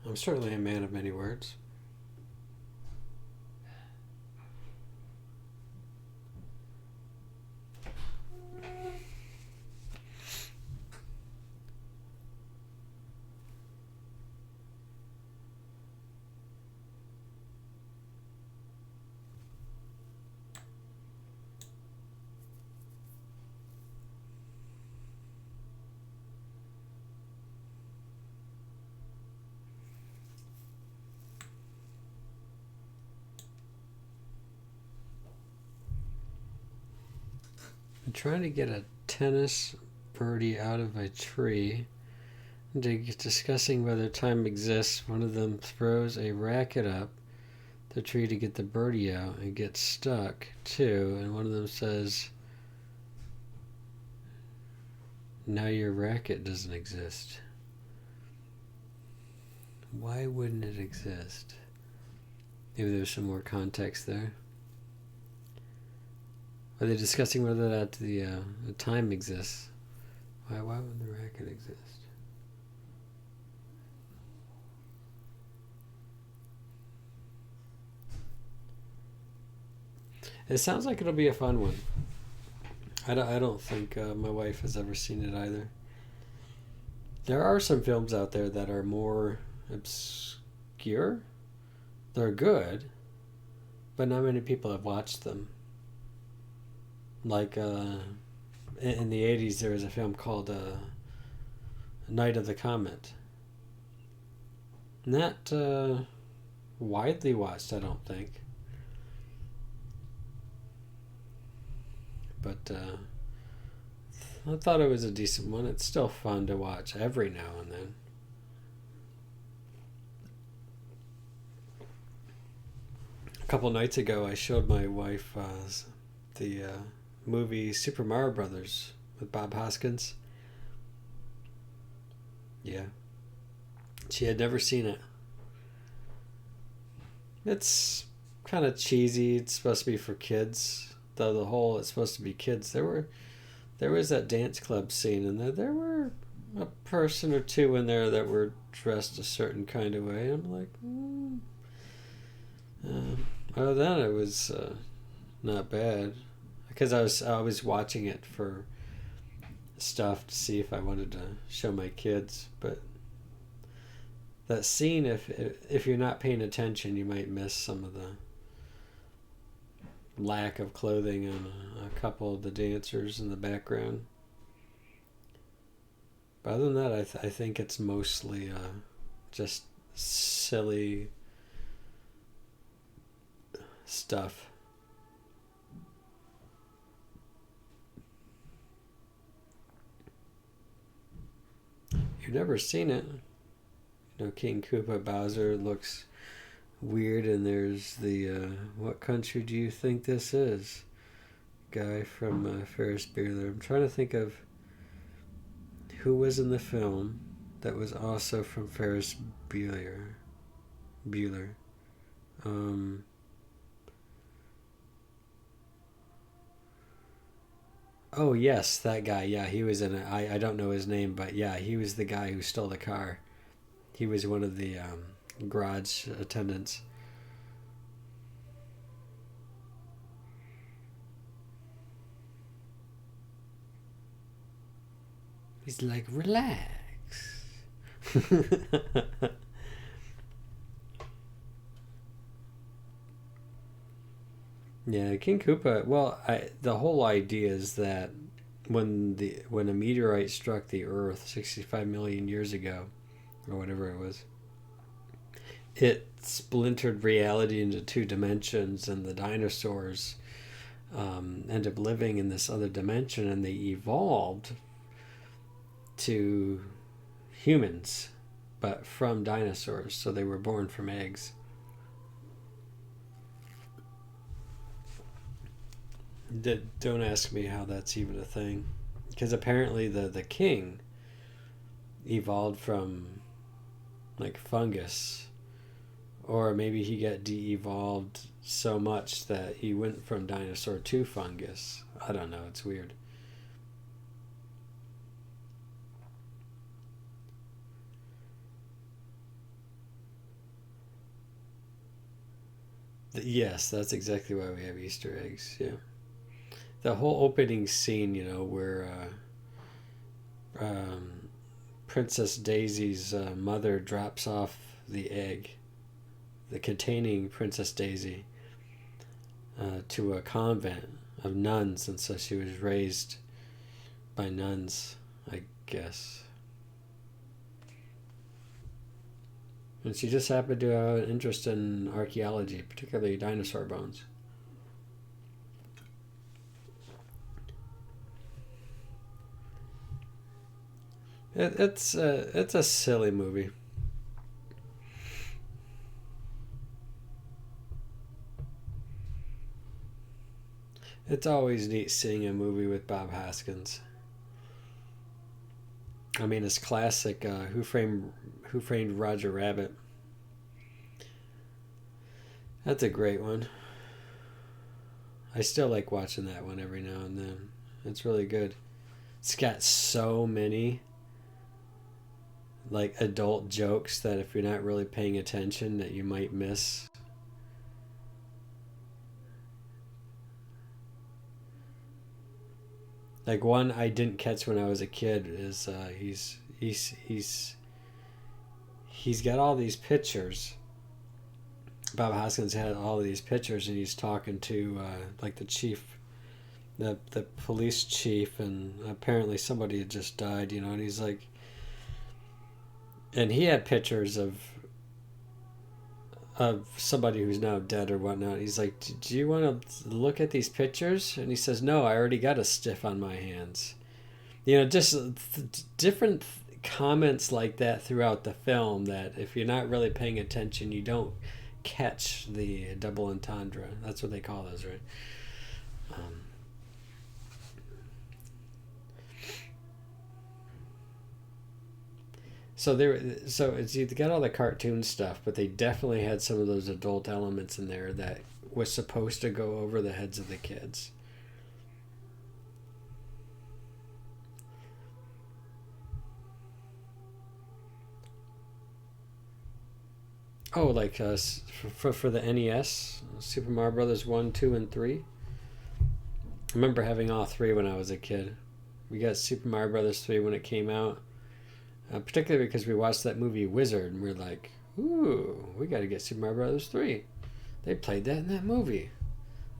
I'm certainly a man of many words. I'm trying to get a tennis birdie out of a tree. Discussing whether time exists, one of them throws a racket up the tree to get the birdie out and gets stuck too. And one of them says, "Now your racket doesn't exist." Why wouldn't it exist? Maybe there's some more context there. Are they discussing whether that the time exists? Why would the racket exist? It sounds like it'll be a fun one. I don't think my wife has ever seen it either. There are some films out there that are more obscure. They're good, but not many people have watched them. Like in the 80s, there was a film called Night of the Comet. Not widely watched, I don't think. But I thought it was a decent one. It's still fun to watch every now and then. A couple nights ago, I showed my wife the movie Super Mario Brothers with Bob Hoskins. Yeah. She had never seen it. It's kind of cheesy. It's supposed to be for kids. Though the whole it's supposed to be kids. There was that dance club scene, and there were a person or two in there that were dressed a certain kind of way. I'm like, other than that, it was not bad, because I was watching it for stuff to see if I wanted to show my kids, but that scene, if you're not paying attention, you might miss some of the lack of clothing on a couple of the dancers in the background. But other than that, I think it's mostly just silly stuff. You've never seen it. You know, King Koopa Bowser looks weird, and there's the what country do you think this is? Guy from Ferris Bueller. I'm trying to think of who was in the film that was also from Ferris Bueller. Um, oh yes, that guy. Yeah, he was in it. I don't know his name, but yeah, he was the guy who stole the car. He was one of the garage attendants. He's like, relax. Yeah, King Koopa. Well, the whole idea is that when a meteorite struck the Earth 65 million years ago, or whatever it was, it splintered reality into two dimensions, and the dinosaurs end up living in this other dimension, and they evolved to humans, but from dinosaurs. So they were born from eggs. Don't ask me how that's even a thing, because apparently the king evolved from like fungus, or maybe he got de-evolved so much that he went from dinosaur to fungus. I don't know. It's weird. Yes, that's exactly why we have Easter eggs. Yeah, the whole opening scene, where Princess Daisy's mother drops off the egg, the containing Princess Daisy, to a convent of nuns, and so she was raised by nuns, I guess. And she just happened to have an interest in archaeology, particularly dinosaur bones. It's a silly movie. It's always neat seeing a movie with Bob Hoskins. I mean, it's classic. Who Framed Roger Rabbit? That's a great one. I still like watching that one every now and then. It's really good. It's got so many like adult jokes that if you're not really paying attention, that you might miss. Like one I didn't catch when I was a kid is he's got all these pictures. Bob Hoskins had all of these pictures, and he's talking to like the chief, the police chief, and apparently somebody had just died, and he's like, and he had pictures of somebody who's now dead or whatnot. He's like, do you want to look at these pictures? And he says, no, I already got a stiff on my hands. Just different comments like that throughout the film, that if you're not really paying attention, you don't catch the double entendre. That's what they call those, right? Um, so you got all the cartoon stuff, but they definitely had some of those adult elements in there that was supposed to go over the heads of the kids. Oh, like for the NES, Super Mario Brothers 1, 2, and 3. I remember having all three when I was a kid. We got Super Mario Brothers 3 when it came out, Particularly because we watched that movie Wizard, and we're like, ooh, we got to get Super Mario Brothers 3. They played that in that movie.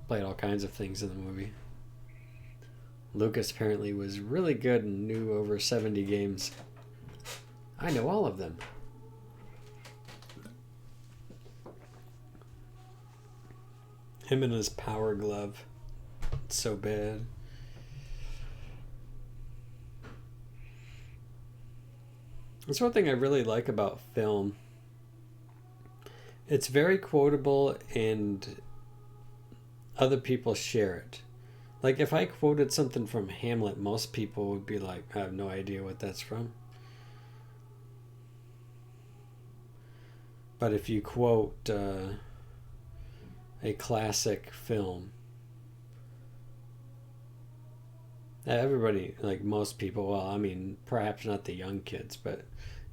Played all kinds of things in the movie. Lucas apparently was really good and knew over 70 games. I know all of them. Him and his power glove. It's so bad. That's one thing I really like about film. It's very quotable and other people share it. Like if I quoted something from Hamlet, most people would be like, I have no idea what that's from. But if you quote a classic film, everybody, like most people, well, I mean, perhaps not the young kids, but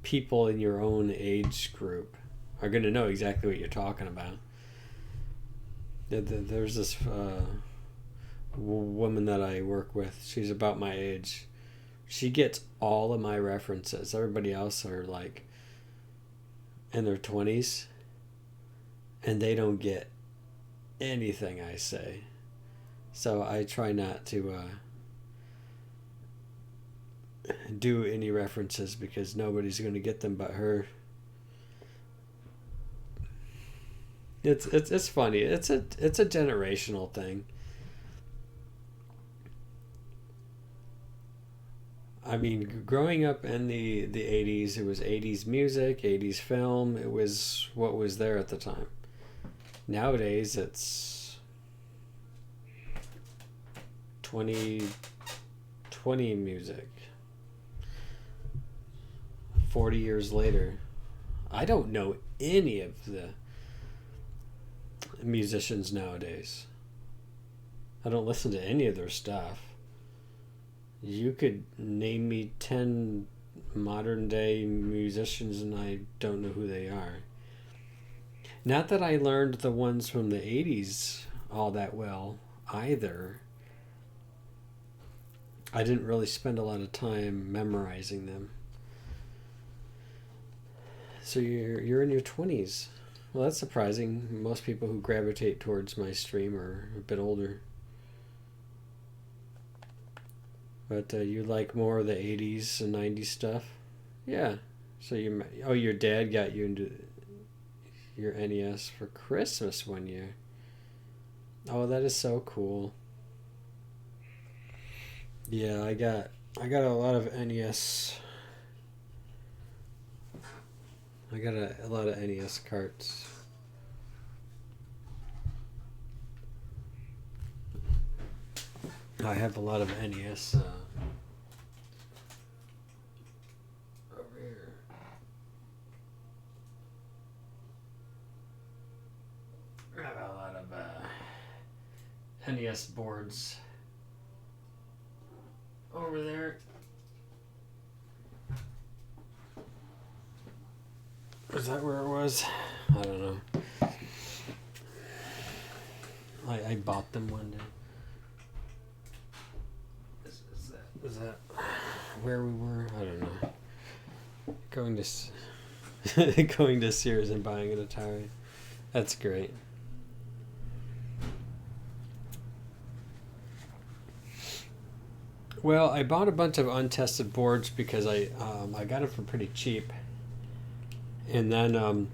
people in your own age group are going to know exactly what you're talking about. There's this woman that I work with. She's about my age. She gets all of my references. Everybody else are like in their 20s, and they don't get anything I say. So I try not to do any references because nobody's going to get them but her. It's funny. It's a generational thing. I mean, growing up in the 80s, it was 80s music, 80s film. It was what was there at the time. Nowadays, it's 2020 music. 40 years later, I don't know any of the musicians nowadays. I don't listen to any of their stuff. You could name me 10 modern day musicians and I don't know who they are. Not that I learned the ones from the 80s all that well either. I didn't really spend a lot of time memorizing them. So you're in your 20s. Well, that's surprising. Most people who gravitate towards my stream are a bit older. But you like more of the 80s and 90s stuff? Yeah. So your dad got you into your NES for Christmas one year. Oh, that is so cool. Yeah, I got a lot of NES. I got a lot of NES carts. I have a lot of NES over here. I have a lot of NES boards over there. Is that where it was? I don't know. I bought them one day. Is that where we were? I don't know. Going to Sears and buying an Atari. That's great. Well, I bought a bunch of untested boards because I got them for pretty cheap, and then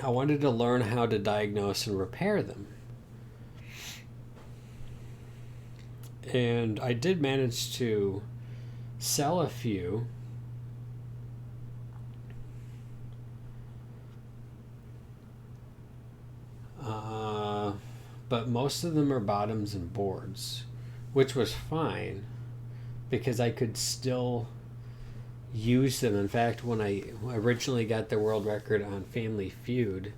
I wanted to learn how to diagnose and repair them. And I did manage to sell a few. But most of them are bottoms and boards, which was fine because I could still use them. In fact, when I originally got the world record on Family Feud,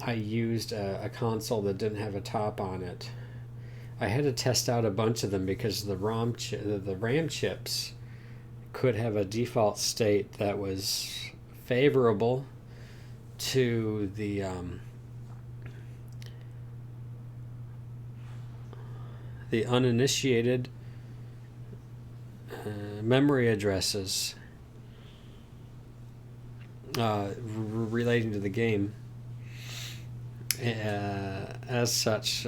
I used a console that didn't have a top on it. I had to test out a bunch of them because the RAM chips could have a default state that was favorable to the uninitiated memory addresses. relating to the game. As such,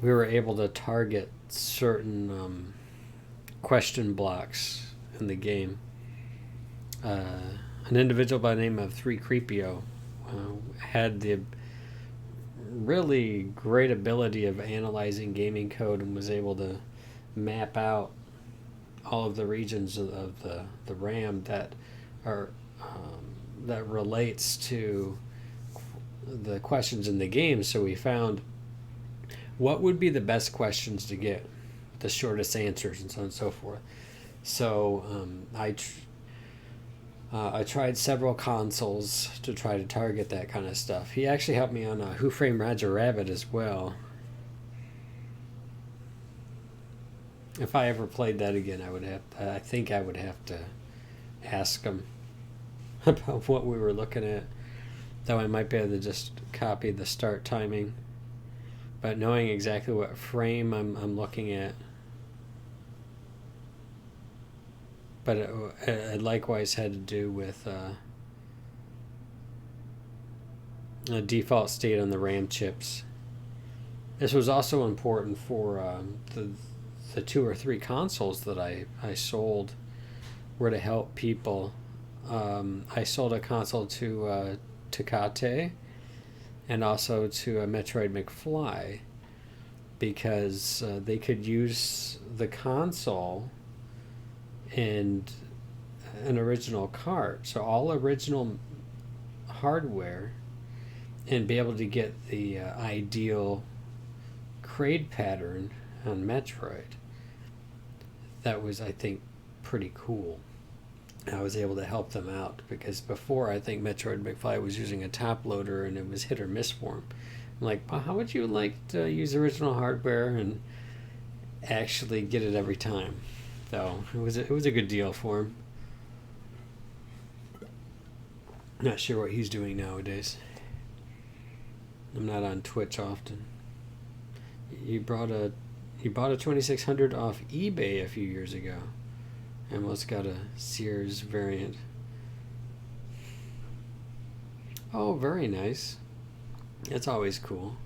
we were able to target certain question blocks in the game. An individual by the name of 3Creepio had the really great ability of analyzing gaming code and was able to map out all of the regions of the RAM that are that relates to the questions in the game. So we found what would be the best questions to get, the shortest answers, and so on and so forth. So I tried several consoles to try to target that kind of stuff. He actually helped me on Who Framed Roger Rabbit as well. If I ever played that again, I think I would have to ask him about what we were looking at. Though I might be able to just copy the start timing. But knowing exactly what frame I'm looking at. But it likewise had to do with a default state on the RAM chips. This was also important for the 2 or 3 consoles that I sold were to help people. I sold a console to Tecate and also to Metroid McFly because they could use the console and an original cart, so all original hardware, and be able to get the ideal crate pattern on Metroid. That was, I think, pretty cool. I was able to help them out because before I think Metroid McFly was using a top loader and it was hit or miss for him. I'm like, well, how would you like to use original hardware and actually get it every time? So it was a good deal for him. Not sure what he's doing nowadays. I'm not on Twitch often. You bought a 2600 off eBay a few years ago. I almost got a Sears variant. Oh, very nice. That's always cool.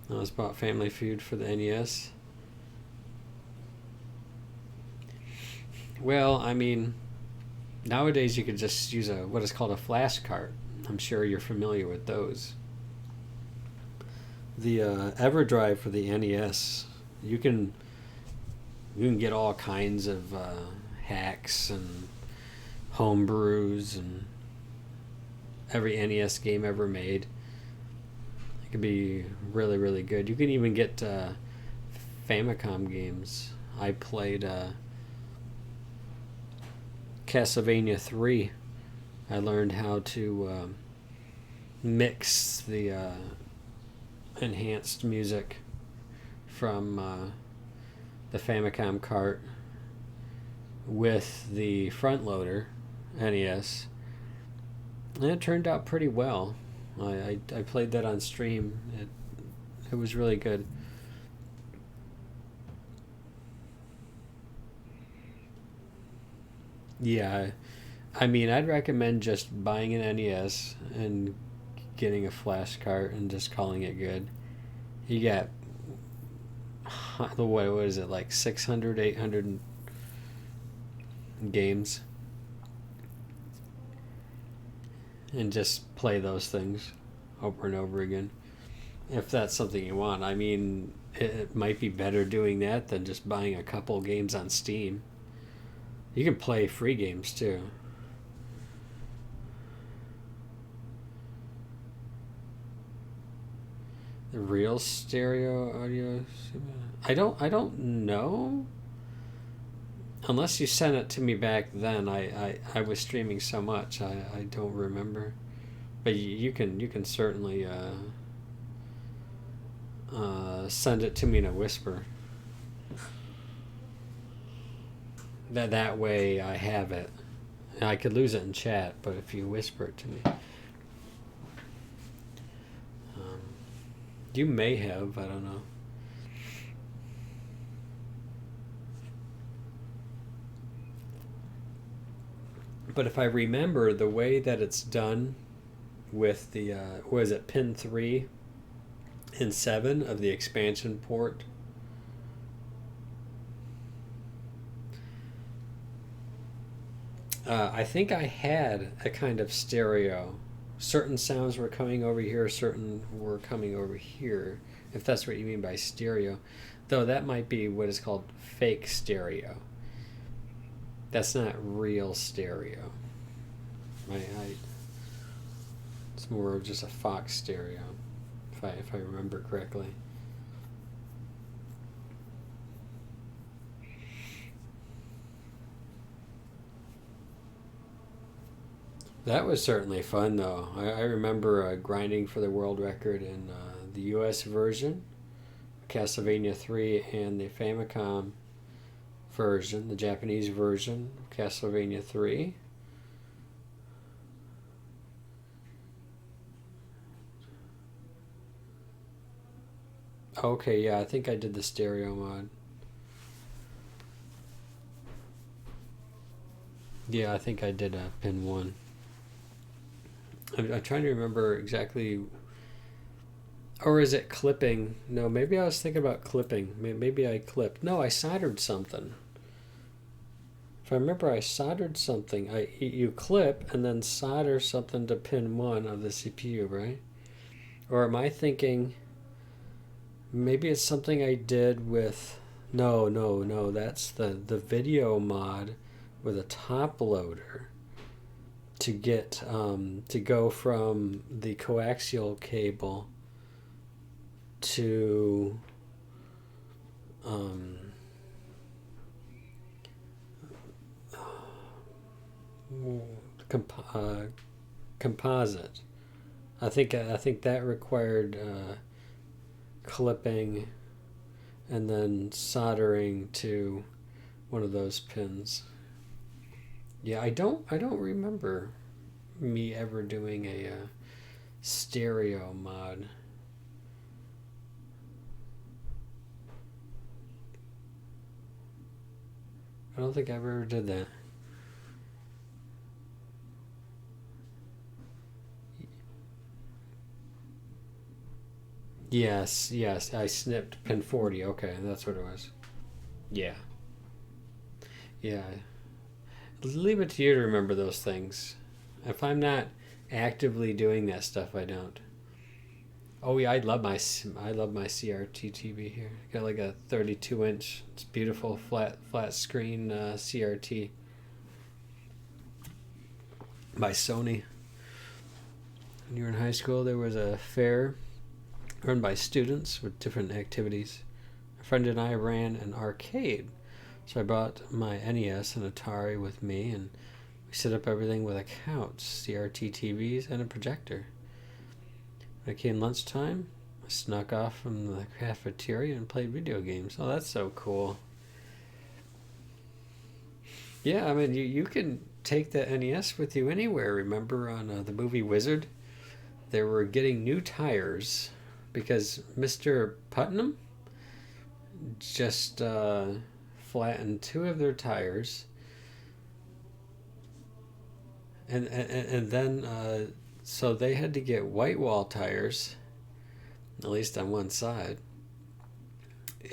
I was bought Family Feud for the NES. Well, I mean, nowadays you could just use what is called a flash cart. I'm sure you're familiar with those. The EverDrive for the NES, you can get all kinds of hacks and homebrews and every NES game ever made. It can be really, really good. You can even get Famicom games. I played Castlevania 3. I learned how to mix the enhanced music from the Famicom cart with the front loader NES, and it turned out pretty well. I played that on stream. It was really good. Yeah, I mean, I'd recommend just buying an NES and getting a flash cart and just calling it good. You got what is it, like 600, 800 games, and just play those things over and over again if that's something you want. I mean, it might be better doing that than just buying a couple games on Steam. You can play free games too. The real stereo audio. I don't know. Unless you sent it to me back then, I was streaming so much I don't remember. But you can certainly send it to me in a whisper. That way I have it. I could lose it in chat, but if you whisper it to me, you may have. I don't know. But if I remember the way that it's done with the what is it, pin 3 and 7 of the expansion port, I think I had a kind of stereo. Certain sounds were coming over here, certain were coming over here, if that's what you mean by stereo. Though that might be what is called fake stereo. That's not real stereo. It's more of just a Fox stereo, if I remember correctly. That was certainly fun, though. I remember grinding for the world record in the U.S. version, Castlevania 3, and the Famicom version, the Japanese version of Castlevania 3. Okay, yeah, I think I did the stereo mod. Yeah, I think I did pin 1. I'm trying to remember exactly. Or is it clipping? No, maybe I was thinking about clipping. Maybe I clipped. No, I soldered something. If I remember, I soldered something. You clip and then solder something to pin 1 of the CPU, right? Or am I thinking maybe it's something I did with... No. That's the video mod with a top loader to get to go from the coaxial cable to composite. I think that required clipping and then soldering to one of those pins. Yeah, I don't remember me ever doing a stereo mod. I don't think I ever did that. Yes, I snipped pin 40. Okay, that's what it was. Yeah. Yeah. Leave it to you to remember those things. If I'm not actively doing that stuff, I don't. Oh yeah, I love my CRT TV here. Got like a 32-inch. It's beautiful flat screen CRT by Sony. When you were in high school, there was a fair run by students with different activities. A friend and I ran an arcade, so I brought my NES and Atari with me, and we set up everything with a couch, CRT TVs, and a projector. When it came lunchtime, I snuck off from the cafeteria and played video games. Oh, that's so cool. Yeah, I mean, you can take the NES with you anywhere. Remember on the movie Wizard? They were getting new tires because Mr. Putnam just flattened 2 of their tires. And then so they had to get white wall tires, at least on one side.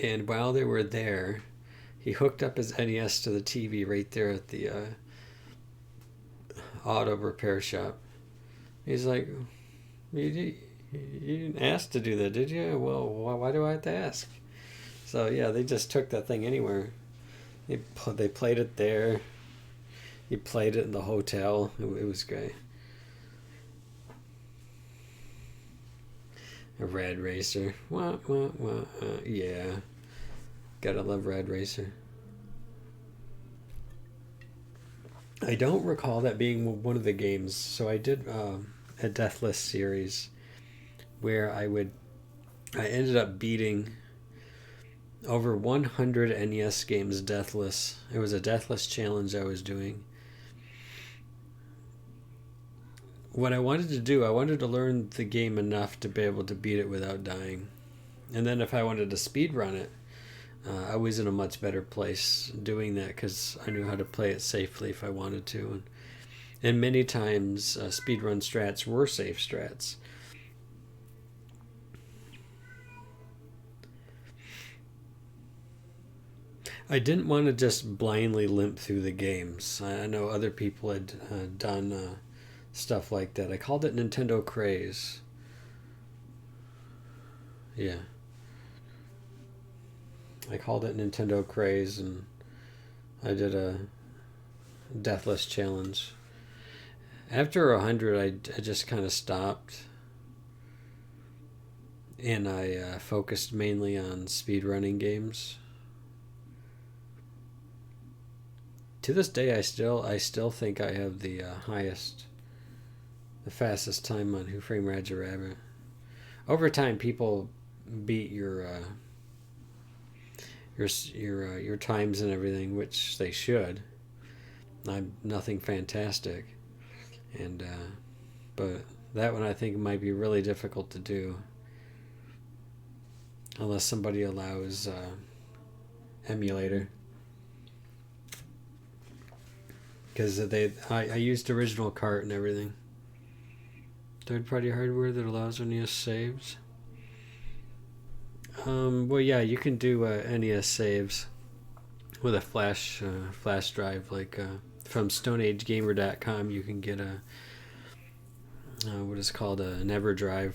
And while they were there, he hooked up his NES to the TV right there at the auto repair shop. He's like, you didn't ask to do that, did you? Well, why do I have to ask? So yeah, they just took that thing anywhere. They played it there. He played it in the hotel. It was great. A Rad Racer. Yeah. Gotta love Rad Racer. I don't recall that being one of the games. So I did a Deathless series where I ended up beating over 100 NES games deathless. It was a deathless challenge I was doing. What I wanted to do, I wanted to learn the game enough to be able to beat it without dying. And then if I wanted to speed run it, I was in a much better place doing that because I knew how to play it safely if I wanted to. And And many times speedrun strats were safe strats. I didn't want to just blindly limp through the games. I know other people had done stuff like that. I called it Nintendo Craze. Yeah. I called it Nintendo Craze, and I did a deathless challenge. After 100, I just kind of stopped, and I focused mainly on speedrunning games. To this day, I still think I have the the fastest time on Who Framed Roger Rabbit. Over time, people beat your times and everything, which they should. I'm nothing fantastic, and but that one I think might be really difficult to do unless somebody allows emulator. Because I used original cart and everything. Third-party hardware that allows NES saves. Well, yeah, you can do NES saves with a flash drive. Like from StoneAgeGamer.com, you can get a what is called an EverDrive.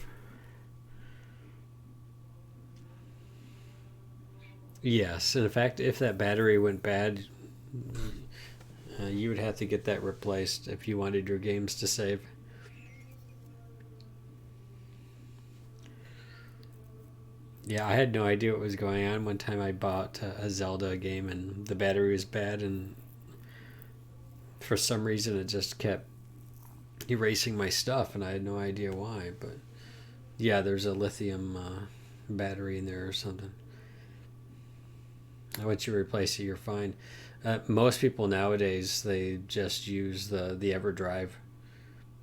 Yes, and in fact, if that battery went bad, you would have to get that replaced if you wanted your games to save. Yeah, I had no idea what was going on. One time I bought a Zelda game and the battery was bad, and for some reason it just kept erasing my stuff, and I had no idea why. But yeah, there's a lithium battery in there or something. Once you replace it, you're fine. Most people nowadays they just use the EverDrive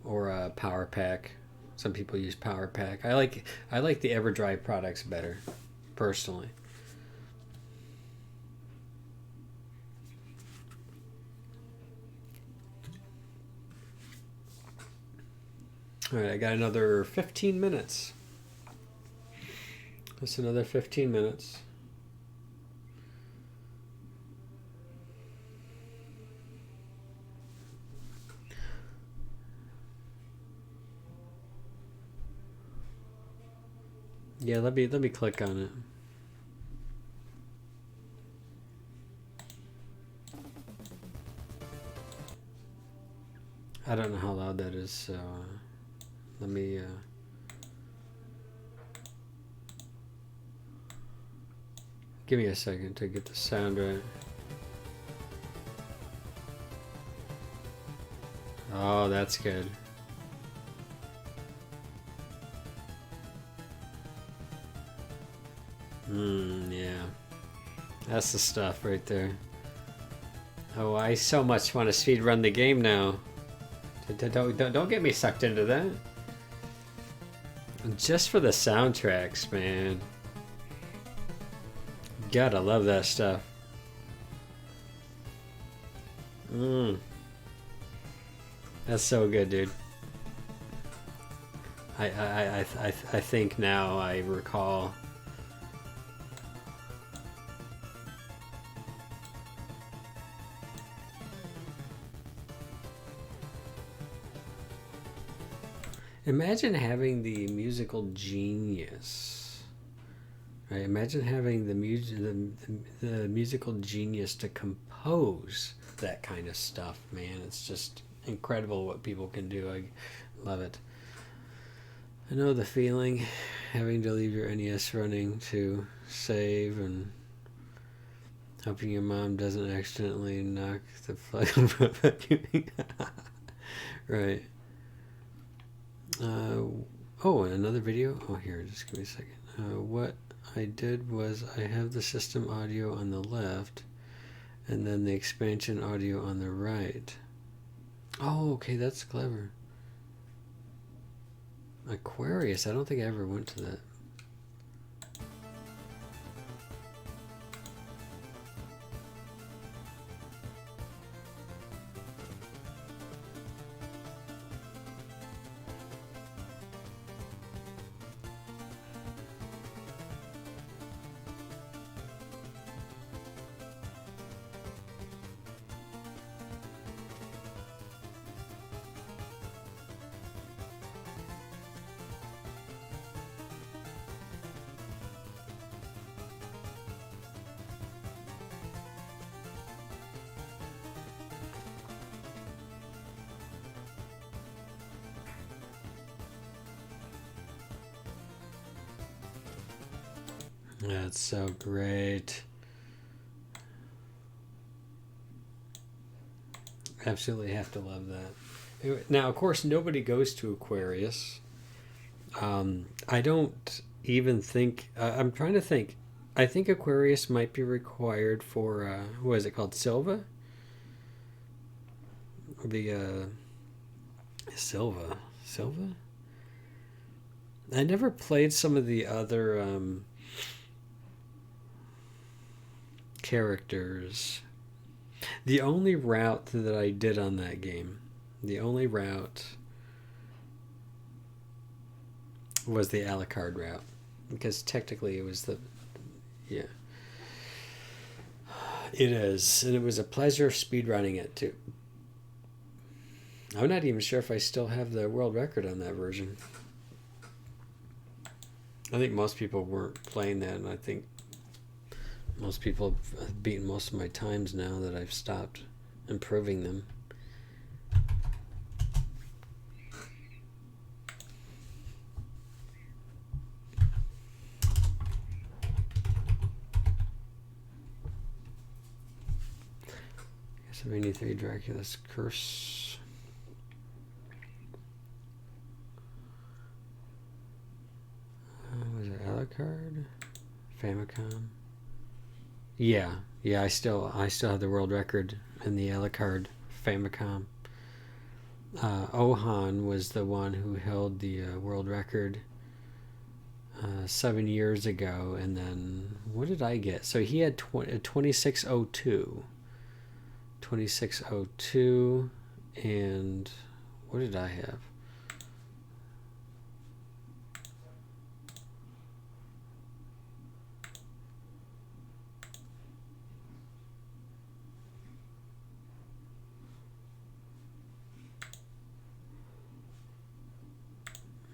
or a Power Pack. Some people use Power Pack. I like the EverDrive products better, personally. All right, I got another 15 minutes. That's another 15 minutes. Yeah, let me click on it. I don't know how loud that is, so let me. Give me a second to get the sound right. Oh, that's good. Yeah. That's the stuff right there. Oh, I so much want to speed run the game now. Don't get me sucked into that. Just for the soundtracks, man. Gotta love that stuff. That's so good, dude. I think now I recall. Imagine having the musical genius, right? Imagine having the musical genius to compose that kind of stuff, man. It's just incredible what people can do. I love it. I know the feeling, having to leave your NES running to save and hoping your mom doesn't accidentally knock the plug. Right. Oh, and another video. Oh, here, just give me a second. What I did was I have the system audio on the left, and then the expansion audio on the right. Oh, okay, that's clever. Aquarius. I don't think I ever went to that. That's so great. Absolutely have to love that. Now, of course, nobody goes to Aquarius. I don't even think. I'm trying to think. I think Aquarius might be required for what is it called, Silva? The Silva. I never played some of the other characters. The only route that I did on that game, the only route was the Alucard route, because technically it was the, yeah, it is, and it was a pleasure speedrunning it too. I'm not even sure if I still have the world record on that version. I think most people weren't playing that, and I think most people have beaten most of my times now that I've stopped improving them. Castlevania 3 Dracula's Curse. Was it Alucard? Famicom? Yeah, I still have the world record in the Alucard Famicom. Ohan was the one who held the world record 7 years ago, and then what did I get? So he had 2602. 2602, and what did I have?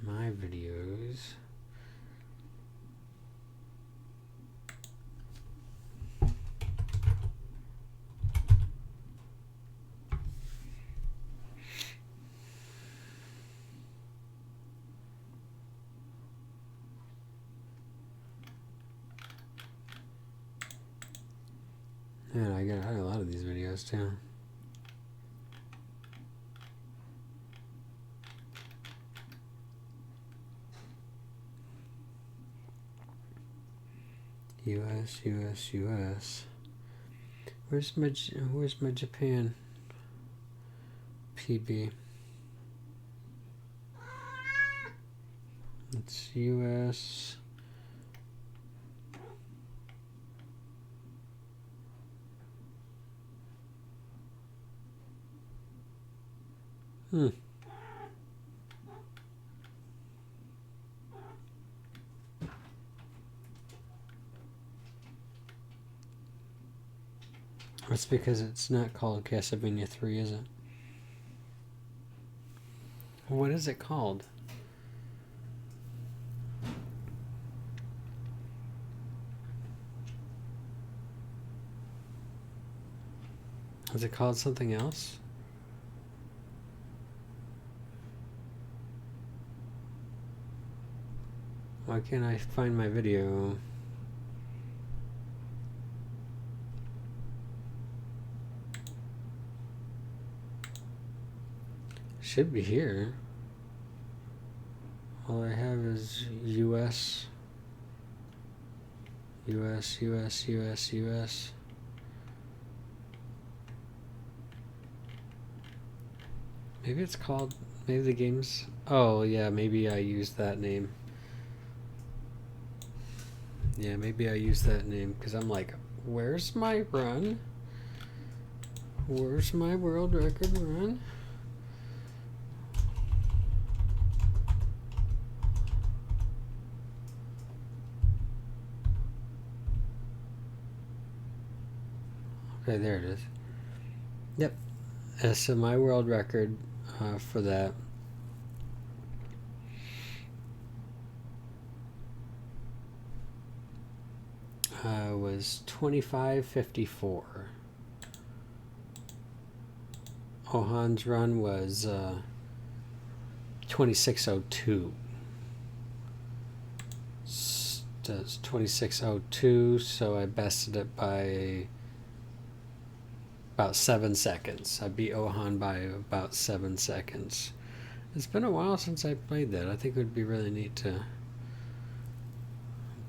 My videos. Yeah, I got a lot of these videos too. US. Where's my Japan PB? It's US. That's because it's not called Castlevania 3, is it? What is it called? Is it called something else? Why can't I find my video? Should be here. All I have is US. Maybe it's called, maybe the game's, oh yeah, maybe I used that name. Yeah, maybe I used that name because I'm like, where's my run? Where's my world record run? Okay, there it is. Yep. So my world record for that was 25:54. Ohan's run was 26:02. does 2602, so I bested it by about 7 seconds. I beat Ohan by about 7 seconds. It's been a while since I played that. I think it would be really neat to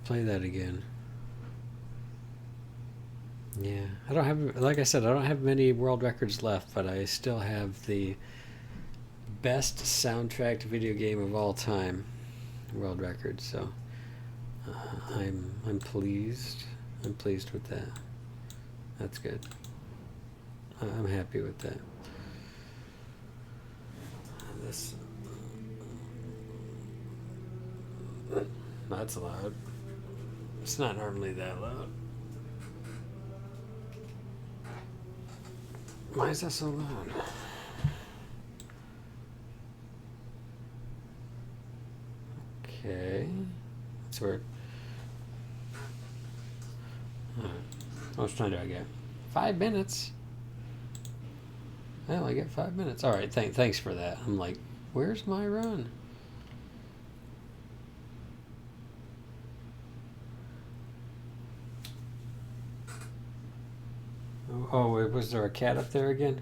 play that again. Yeah, I don't have, like I said, I don't have many world records left, but I still have the best soundtracked video game of all time world record. So I'm pleased. I'm pleased with that. That's good. I'm happy with that. This. That's loud. It's not normally that loud. Why is that so loud? Okay. That's weird. How much time do I get? 5 minutes. Well, I get 5 minutes. All right. Thanks for that. I'm like, where's my run? Oh, was there a cat up there again?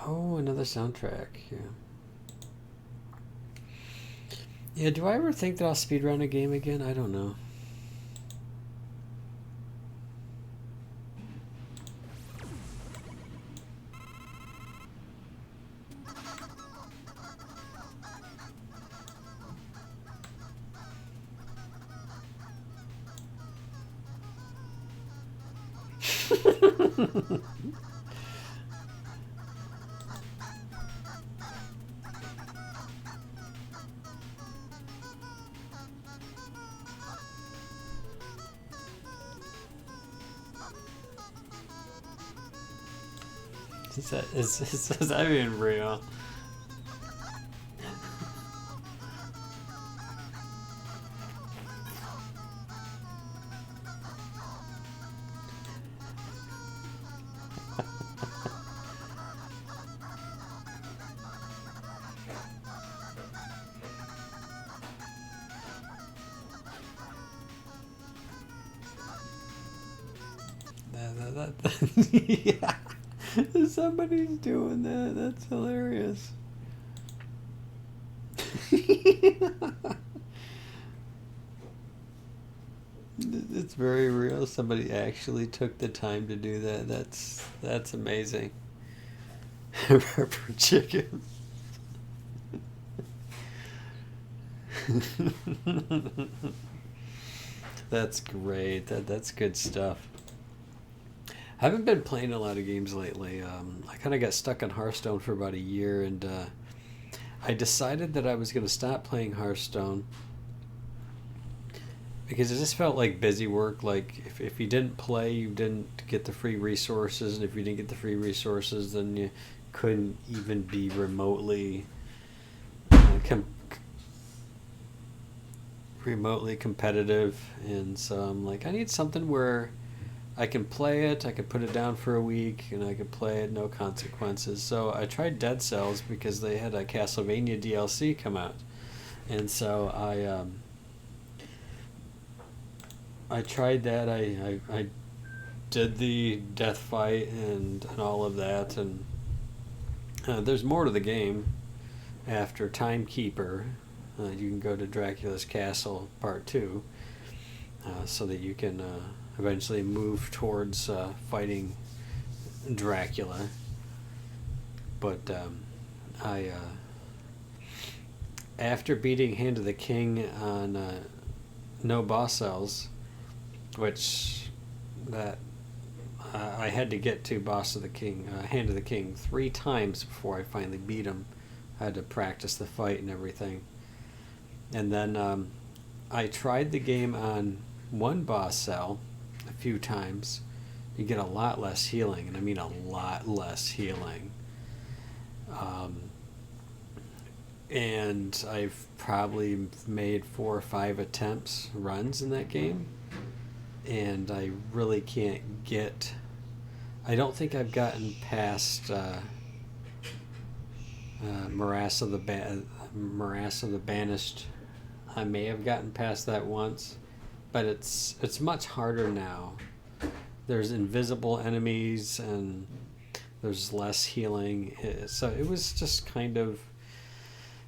Oh, another soundtrack. Yeah. Yeah, do I ever think that I'll speedrun a game again? I don't know. Is that even real? Yeah. Somebody's doing that. That's hilarious. It's very real. Somebody actually took the time to do that. That's amazing. Pepper chicken. That's great. That's good stuff. I haven't been playing a lot of games lately. I kind of got stuck on Hearthstone for about a year, and I decided that I was going to stop playing Hearthstone because it just felt like busy work. Like if you didn't play, you didn't get the free resources, and if you didn't get the free resources, then you couldn't even be remotely remotely competitive. And so I'm like, I need something where I can play it, I could put it down for a week, and I could play it, no consequences. So I tried Dead Cells because they had a Castlevania DLC come out. And so I tried that. I did the death fight and all of that. And there's more to the game after Timekeeper. You can go to Dracula's Castle Part 2 so that you can eventually move towards fighting Dracula. But I after beating Hand of the King on no boss cells, which that I had to get to boss of the King, Hand of the King 3 times before I finally beat him. I had to practice the fight and everything. And then I tried the game on one boss cell a few times. You get a lot less healing, and I mean a lot less healing. And I've probably made 4 or 5 attempts, runs in that game, and I really can't get... I don't think I've gotten past... Morass of the Banished. I may have gotten past that once, but it's much harder now. There's invisible enemies and there's less healing. So it was just kind of,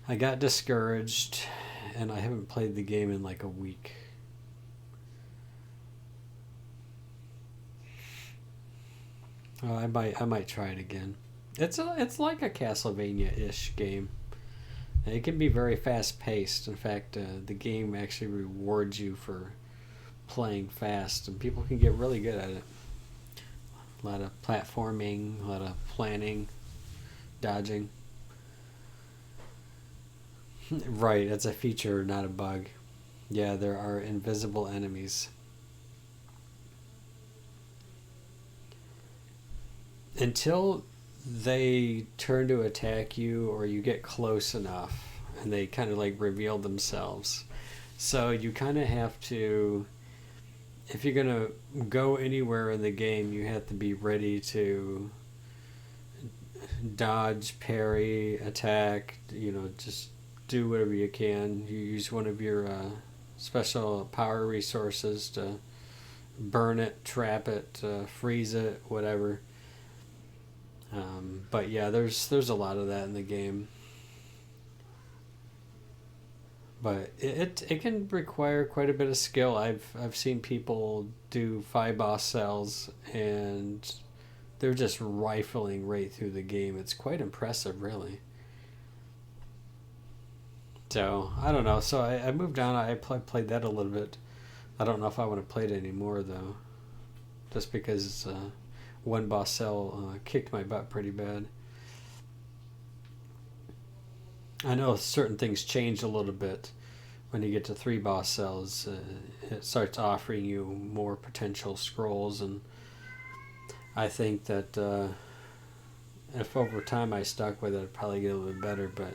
I got discouraged, and I haven't played the game in like a week. Oh, I might try it again. It's like a Castlevania-ish game. It can be very fast paced. In fact, the game actually rewards you for playing fast, and people can get really good at it. A lot of platforming, a lot of planning, dodging. Right, it's a feature, not a bug. Yeah, there are invisible enemies. Until they turn to attack you or you get close enough and they kind of like reveal themselves. So you kind of have to, if you're going to go anywhere in the game, you have to be ready to dodge, parry, attack, just do whatever you can. You use one of your special power resources to burn it, trap it, freeze it, whatever. But yeah, there's a lot of that in the game. But it can require quite a bit of skill. I've seen people do 5 boss cells and they're just rifling right through the game. It's quite impressive, really. So I don't know. So I moved on. I played that a little bit. I don't know if I want to play it anymore though, just because one boss cell kicked my butt pretty bad. I know certain things change a little bit when you get to 3 boss cells. It starts offering you more potential scrolls, and I think that if over time I stuck with it, I'd probably get a little bit better. But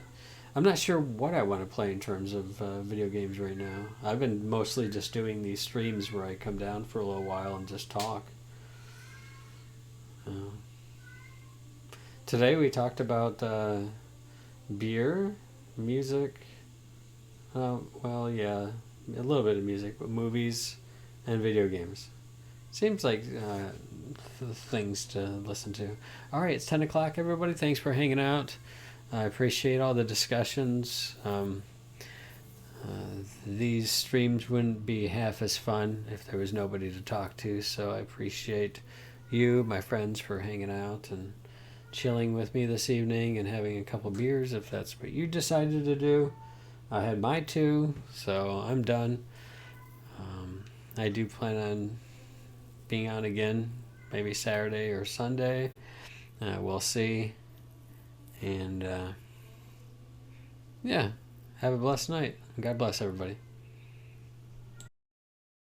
I'm not sure what I want to play in terms of video games right now. I've been mostly just doing these streams where I come down for a little while and just talk. Today we talked about beer, music, well, yeah, a little bit of music, but movies and video games. Seems like things to listen to. All right, it's 10 o'clock, everybody. Thanks for hanging out. I appreciate all the discussions. These streams wouldn't be half as fun if there was nobody to talk to, so I appreciate you, my friends, for hanging out and chilling with me this evening and having a couple beers if that's what you decided to do. I had my 2, so I'm done. I do plan on being on again, maybe Saturday or Sunday. We'll see. And yeah, have a blessed night. God bless everybody.